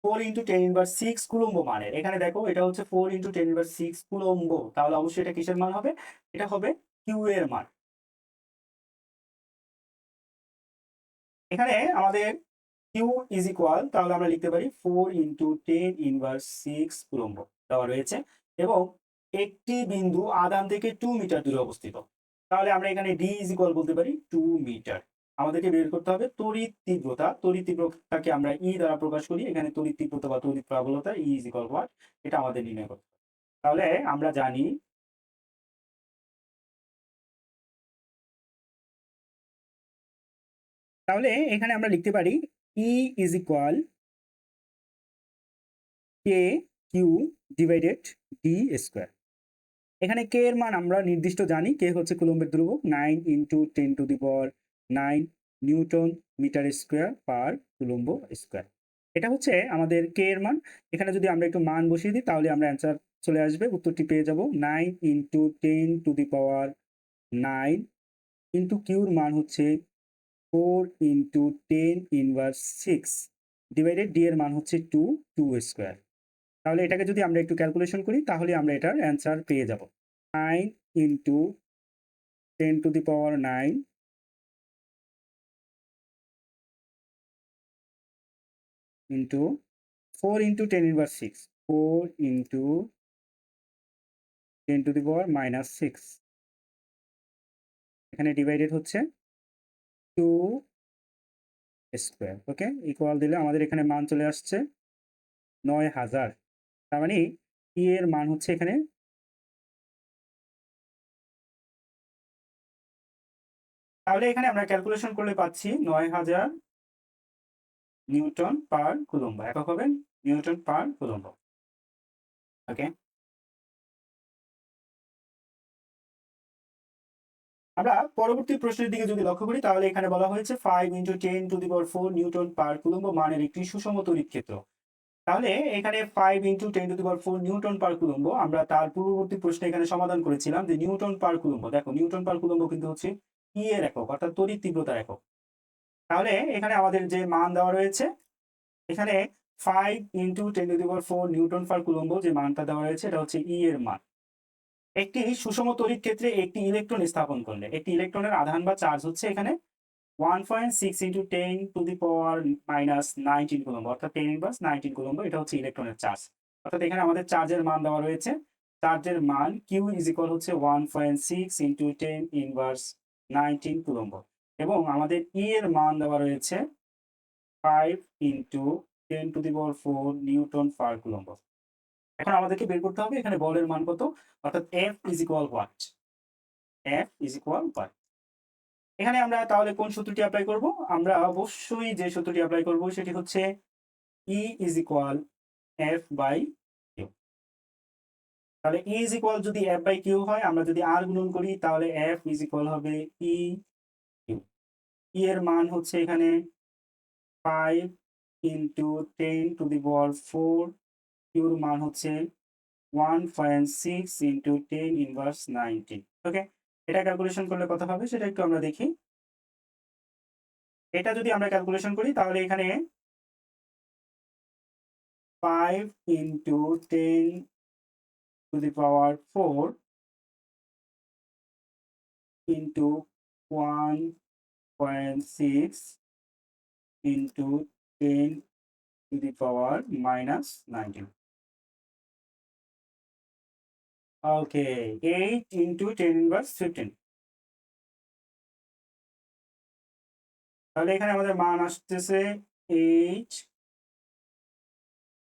4 ইন্টু 10⁻6 কুলম্ব মানের। এখানে দেখো এটা হচ্ছে 4 ইন্টু 10⁻6 কুলম্ব, তাহলে অবশ্যই এটা কিসের মান হবে? এটা হবে কিউ এর মান। এখানে আমাদের কিউ ইজ ইকুয়াল, তাহলে আমরা লিখতে পারি 4 ইন্টু 10⁻6 কুলম্ব দেওয়া রয়েছে এবং একটি বিন্দু আধান থেকে 2 মিটার দূরে অবস্থিত। তাহলে আমরা এখানে ডি ইজ ইকুয়াল বলতে পারি 2 মিটার। আমাদেরকে বের করতে হবে তড়িৎ তীব্রতা। তড়িৎ তীব্রতাকে আমরা ই দ্বারা প্রকাশ করি, এখানে তড়িৎ তীব্রতা বা তড়িৎ প্রবলতা ই ইজ ইকুয়াল হোয়াট, এটা আমাদের নির্ণয় করতে হবে। তাহলে আমরা জানি তাহলে এখানে আমরা লিখতে পারি E is equal K Q divided D square. এখানে কে এর মান আমরা নির্দিষ্ট জানি, কে হচ্ছে কুলম্বের ধ্রুবক 9 ইন্টু 10⁹ newton metre square per coulomb square. এটা হচ্ছে আমাদের কে এর মান। এখানে যদি আমরা একটু মান বসিয়ে দিই তাহলে আমরা অ্যান্সার চলে আসবে, উত্তরটি পেয়ে যাব 9 ইন্টু 10⁻9 ইন্টু কিউর মান হচ্ছে 4 ইন্টু 10⁻6 ডিভাইডেড ডি এর মান হচ্ছে 2 স্কোয়ার। তাহলে এটাকে যদি আমরা একটু ক্যালকুলেশন করি তাহলে আমরা এটার অ্যান্সার পেয়ে যাব 9 ইন্টু 10⁹9 ইন্টু 4 ইন্টু 10⁻6, 4 ইন্টু 10⁻⁻6, এখানে ডিভাইডেড হচ্ছে 2 স্কোয়ার। ওকে, ইকুয়াল দিলে আমাদের এখানে মান চলে আসছে 9000। তার মানে ই এর মান হচ্ছে এখানে তাহলে এখানে আমরা ক্যালকুলেশন করলে পাচ্ছি 9000 নিউটন পার কুলম্ব, একক হবে নিউটন পার কুলম্ব। ওকে, আমরা পরবর্তী প্রশ্নের দিকে যদি লক্ষ্য করি তাহলে এখানে বলা হয়েছে 5 ইন্টু 10⁻4 নিউটন পার কুলম্ব মানের একটি সুষম তড়িৎ ক্ষেত্র। তাহলে এখানে 5 ইন্টু 10⁻4 নিউটন পার কুলম্ব, আমরা তার পূর্ববর্তী প্রশ্নে এখানে সমাধান করেছিলাম যে নিউটন পার কুলম্ব। দেখো নিউটন পার কুলম্ব কিন্তু হচ্ছে ই এর একক, অর্থাৎ তড়িৎ তীব্রতার একক। তাহলে এখানে আমাদের যে মান দেওয়া রয়েছে, এখানে 5 × 10⁴ নিউটন পার কুলম্ব যে মানটা দেওয়া রয়েছে এটা হচ্ছে ই এর মান। একটি সুষম তড়িৎ ক্ষেত্রে একটি ইলেকট্রন স্থাপন করলে একটি ইলেকট্রনের আধান বা চার্জ হচ্ছে এখানে 1.6 × 10⁻⁻19 কুলম্ব, অর্থাৎ 10⁻19 কুলম্ব। এটা হচ্ছে ইলেকট্রনের চার্জ। অর্থাৎ এখানে আমাদের চার্জের মান দেওয়া রয়েছে। চার্জের মান Q হচ্ছে 1.6 × 10⁻19 কুলম্ব এবং আমাদের E এর মান দেওয়া রয়েছে 5 × 10⁴ নিউটন পার কুলম্ব। এখন আমাদেরকে বের করতে হবে এখানে বলের মান কত, অর্থাৎ F what? F what? এখানে আমরা তাহলে কোন সূত্রটি অ্যাপ্লাই করব? আমরা অবশ্যই যে সূত্রটি অ্যাপ্লাই করব সেটি হচ্ছে E F/Q। তাহলে E যদি F/Q হয়, আমরা যদি R গুণন করি তাহলে F হবে EQ। E এর মান হচ্ছে এখানে 5 × 10⁴, Q এর মান হচ্ছে 1.6 × 10⁻19। ওকে, এটা ক্যালকুলেশন করলে কত হবে সেটা একটু আমরা দেখি। এটা যদি আমরা ক্যালকুলেশন করি তাহলে এখানে 5 × 10⁴ into 1.6 into 10⁻⁻19. Okay, 8 into 10⁻15. তাহলে এখানে আমাদের মান আসতেছে 8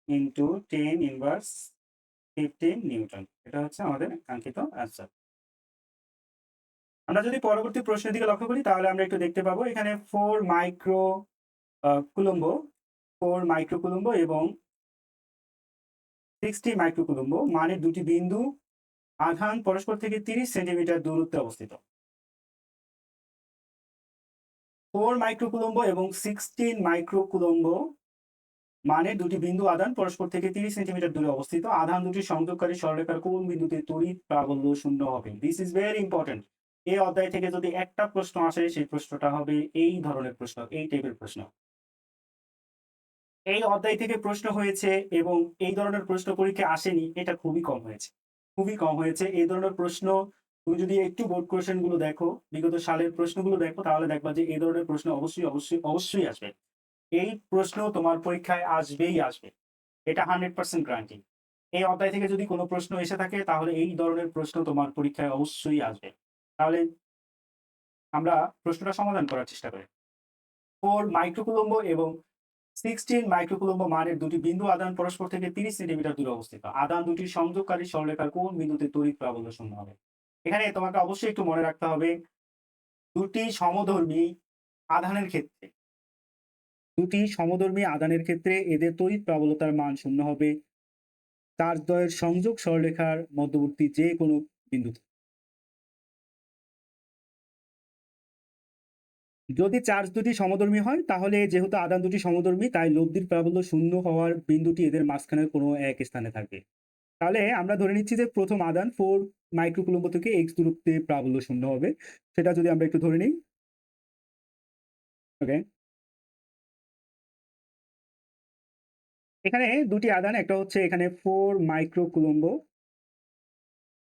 into 10⁻15 নিউটন। এটা হচ্ছে আমাদের কাঙ্ক্ষিত অ্যান্সার। আমরা যদি পরবর্তী প্রশ্নের দিকে লক্ষ্য করি তাহলে আমরা একটু দেখতে পাবো এখানে 4 মাইক্রো কুলম্ব এবং 60 মাইক্রো কুলম্ব মানের দুটি বিন্দু আধান পরস্পর থেকে 30 সেন্টিমিটার দূরত্বে অবস্থিত। 4 মাইক্রো কুলম্ব এবং 16 মাইক্রো কুলম্ব মানের দুটি বিন্দু আধান পরস্পর থেকে 30 সেন্টিমিটার দূরে অবস্থিত। আধান দুটি সংযোগকারী সরলরেখার কোন বিন্দুতে তড়িৎ প্রাবল্য শূন্য হবে? This is very important. এই অধ্যায় থেকে যদি একটা প্রশ্ন আসে সেই প্রশ্নটা হবে এই ধরনের প্রশ্ন, এই টাইপের প্রশ্ন। এই অধ্যায় থেকে প্রশ্ন হয়েছে এবং এই ধরনের প্রশ্ন পরীক্ষায় আসেনি, এটা খুবই কম হয়েছে, খুবই কম হয়েছে। এই ধরনের প্রশ্ন তুমি যদি একটু বোর্ড কোয়েশ্চেন গুলো দেখো, বিগত সালের প্রশ্নগুলো দেখো তাহলে দেখবা যে এই ধরনের প্রশ্ন অবশ্যই আসবে। এই প্রশ্ন তোমার পরীক্ষায় আসবেই আসবে, এটা 100% গ্যারান্টি। এই অধ্যায় থেকে যদি কোনো প্রশ্ন এসে থাকে তাহলে এই ধরনের প্রশ্ন তোমার পরীক্ষায় অবশ্যই আসবে। তাহলে আমরা প্রশ্নটা সমাধান করার চেষ্টা করি। 4 মাইক্রোকুলম্ব এবং 16 মাইক্রোকুলম্ব মানের দুটি বিন্দু আধান পরস্পর থেকে 30 সেন্টিমিটার দূরে অবস্থিত। আধান দুটির সংযোগকারী সরলরেখার কোন বিন্দুতে তড়িৎ প্রাবল্য শূন্য হবে? এখানে তোমাকে অবশ্যই একটু মনে রাখতে হবে দুটি সমধর্মী আধানের ক্ষেত্রে এদের তড়িৎ প্রাবল্যতার মান শূন্য হবে চার্জদ্বয়ের সংযোগ সরলরেখার মধ্যবর্তী যে কোনো বিন্দুতে। যদি চার্জ দুটি সমধর্মী হয় তাহলে যেহেতু আধান দুটি সমধর্মী তাই লব্ধির প্রাবল্য শূন্য হওয়ার বিন্দুটি এদের মাঝখানের কোনো এক স্থানে থাকবে। তাহলে আমরা ধরে নিচ্ছি যে প্রথম আধান 4 মাইক্রোকুলম্ব থেকে x দূরত্বে প্রাবল্য শূন্য হবে। সেটা যদি আমরা একটু ধরে নিই। ওকে, এখানে দুটি আধান, একটা হচ্ছে এখানে 4 মাইক্রোকুলম্ব,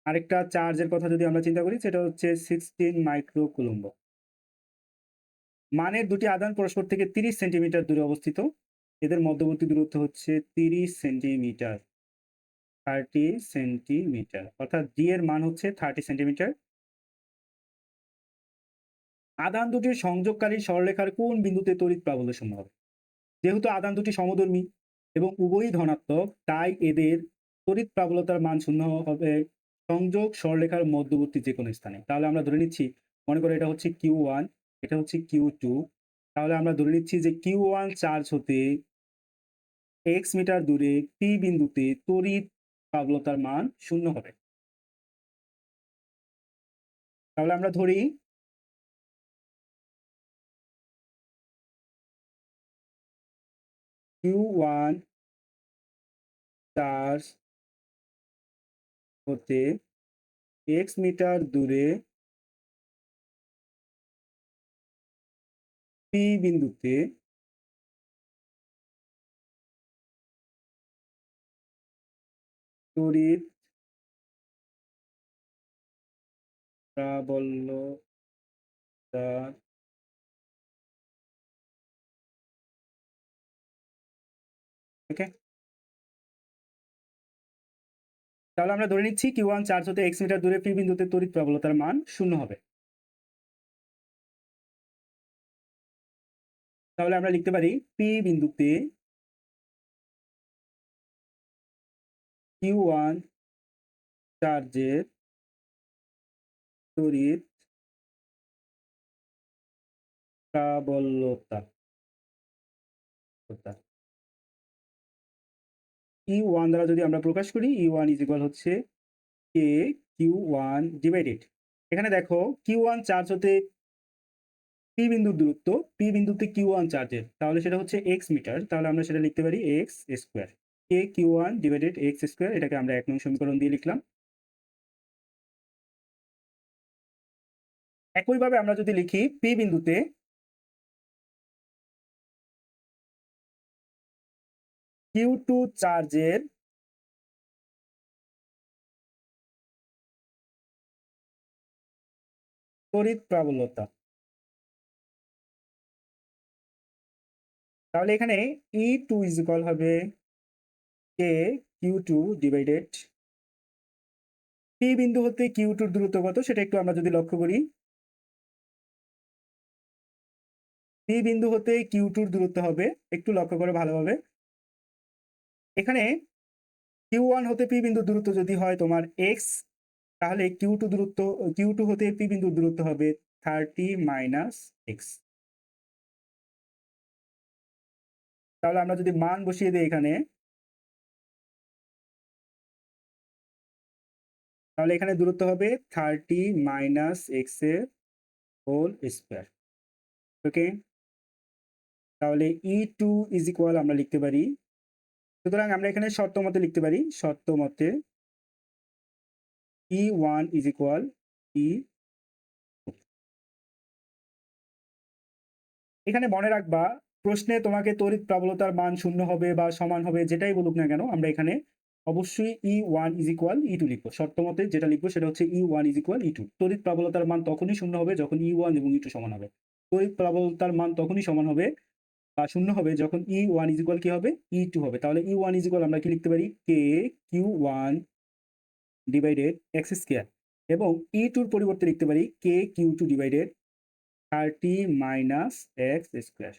আরেকটা চার্জের কথা যদি আমরা চিন্তা করি সেটা হচ্ছে 16 মাইক্রোকুলম্ব। মানের দুটি আধান পরস্পর থেকে 30 সেন্টিমিটার দূরে অবস্থিত। এদের মধ্যবর্তী দূরত্ব হচ্ছে 30 সেন্টিমিটার, 30 সেন্টিমিটার, অর্থাৎ ডি এর মান হচ্ছে 30 সেন্টিমিটার। আধান দুটির সংযোগকারী সরলরেখার কোন বিন্দুতে তড়িৎ প্রাবল্য শূন্য হবে? যেহেতু আধান দুটি সমধর্মী এবং উভয়ই ধনাত্মক তাই এদের তড়িৎ প্রাবল্যতার মান শূন্য হবে সংযোগ সরলরেখার মধ্যবর্তী যে কোনো স্থানে। তাহলে আমরা ধরে নিচ্ছি, মনে করো এটা হচ্ছে Q1, এটা হচ্ছে Q2, তাহলে আমরা ধরে নিচ্ছি যে Q1 চার্জ হতে x মিটার দূরে P বিন্দুতে তড়িৎ প্রাবল্যতার মান শূন্য হবে। তাহলে আমরা ধরি Q1 চার্জ হতে x মিটার দূরে P বিন্দুতে তড়িৎ প্রাবল্যতা ওকে, তাহলে আমরা ধরে নিচ্ছি Q1 চার্জ হতে x মিটার দূরে পি বিন্দুতে তড়িৎ প্রবলতার মান 0 হবে। তাহলে আমরা লিখতে পারি পি বিন্দুতে Q1 চার্জের তড়িৎ প্রাবল্যতা E1 দ্বারা যদি আমরা প্রকাশ করি E1 ইজ ইকুয়াল হচ্ছে কে Q1 ডিভাইডেড, এখানে দেখো Q1 চার্জ হতে পি বিন্দুর দূরত্ব, পি বিন্দুতে Q1 চার্জের, তাহলে সেটা হচ্ছে x মিটার, তাহলে আমরা সেটা লিখতে পারি x স্কোয়ার, কে Q1 ডিভাইডেড x স্কোয়ার, এটাকে আমরা 1 নং সমীকরণ দিয়ে লিখলাম। একইভাবে আমরা যদি লিখি পি বিন্দুতে Q2 চার্জের তড়িৎ প্রাবল্যতা, তাহলে এখানে E2 ইজ ইকুয়াল হবে কে Q2 ডিভাইডেড, পি বিন্দু হতে Q2 এর দূরত্ব কত সেটা একটু আমরা যদি লক্ষ্য করি, পি বিন্দু হতে Q2 এর দূরত্ব হবে, একটু লক্ষ্য করে ভালোভাবে, এখানে Q1 হতে পি বিন্দুর দূরত্ব যদি হয় তোমার x, তাহলে Q2 হতে পি বিন্দুর দূরত্ব হবে 30 মাইনাস x। তাহলে আমরা যদি মান বসিয়ে দিই এখানে, তাহলে এখানে দূরত্ব হবে 30 মাইনাস x এর হোল স্কোয়ার। ওকে, তাহলে E2 ইজ ইকুয়াল আমরা লিখতে পারি, সুতরাং আমরা এখানে শর্ত মতে লিখতে পারি, শর্ত মতে E1 ইজ ইকুয়াল E। এখানে মনে রাখবা প্রশ্নে তোমাকে তড়িৎ প্রবলতার মান 0 হবে বা সমান হবে যেটাই বলুক না কেন, আমরা এখানে অবশ্যই E1 ইজ ইকুয়াল E2 লিখবো, শর্ত মতে যেটা লিখবো সেটা হচ্ছে E1 ইজ ইকুয়াল E2। তড়িৎ প্রবলতার মান তখনই 0 হবে যখন E1 এবং E2 সমান হবে, তড়িৎ প্রবলতার মান তখনই সমান হবে বা 0 হবে যখন E1 ইজ ইকুয়াল কি হবে E2 হবে। তাহলে E1 ইজ ইকুয়াল আমরা কি লিখতে পারি, কে Q1 ডিভাইডেড x স্কয়ার, এবং E2 এর পরিবর্তে লিখতে পারি কে Q2 divided 30 minus x square.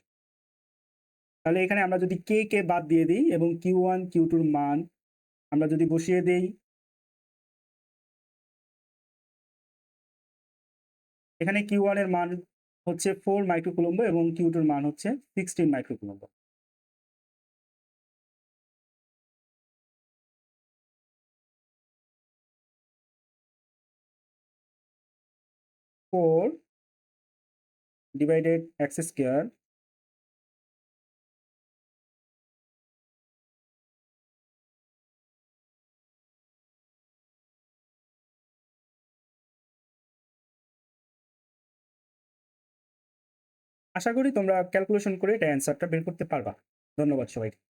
তাহলে এখানে আমরা যদি কে বাদ দিয়ে দিই এবং Q1 Q2 এর মান আমরা যদি বসিয়ে দেই, এখানে Q1 এর মান হচ্ছে 4 মাইক্রোকুলম্ব এবং Q2 এর মান হচ্ছে 16 মাইক্রোকুলম্ব। 4 ডিভাইডেড x স্কয়ার আশা করি তোমরা ক্যালকুলেশন করে এটা অ্যান্সারটা বের করতে পারবা। ধন্যবাদ সবাইকে।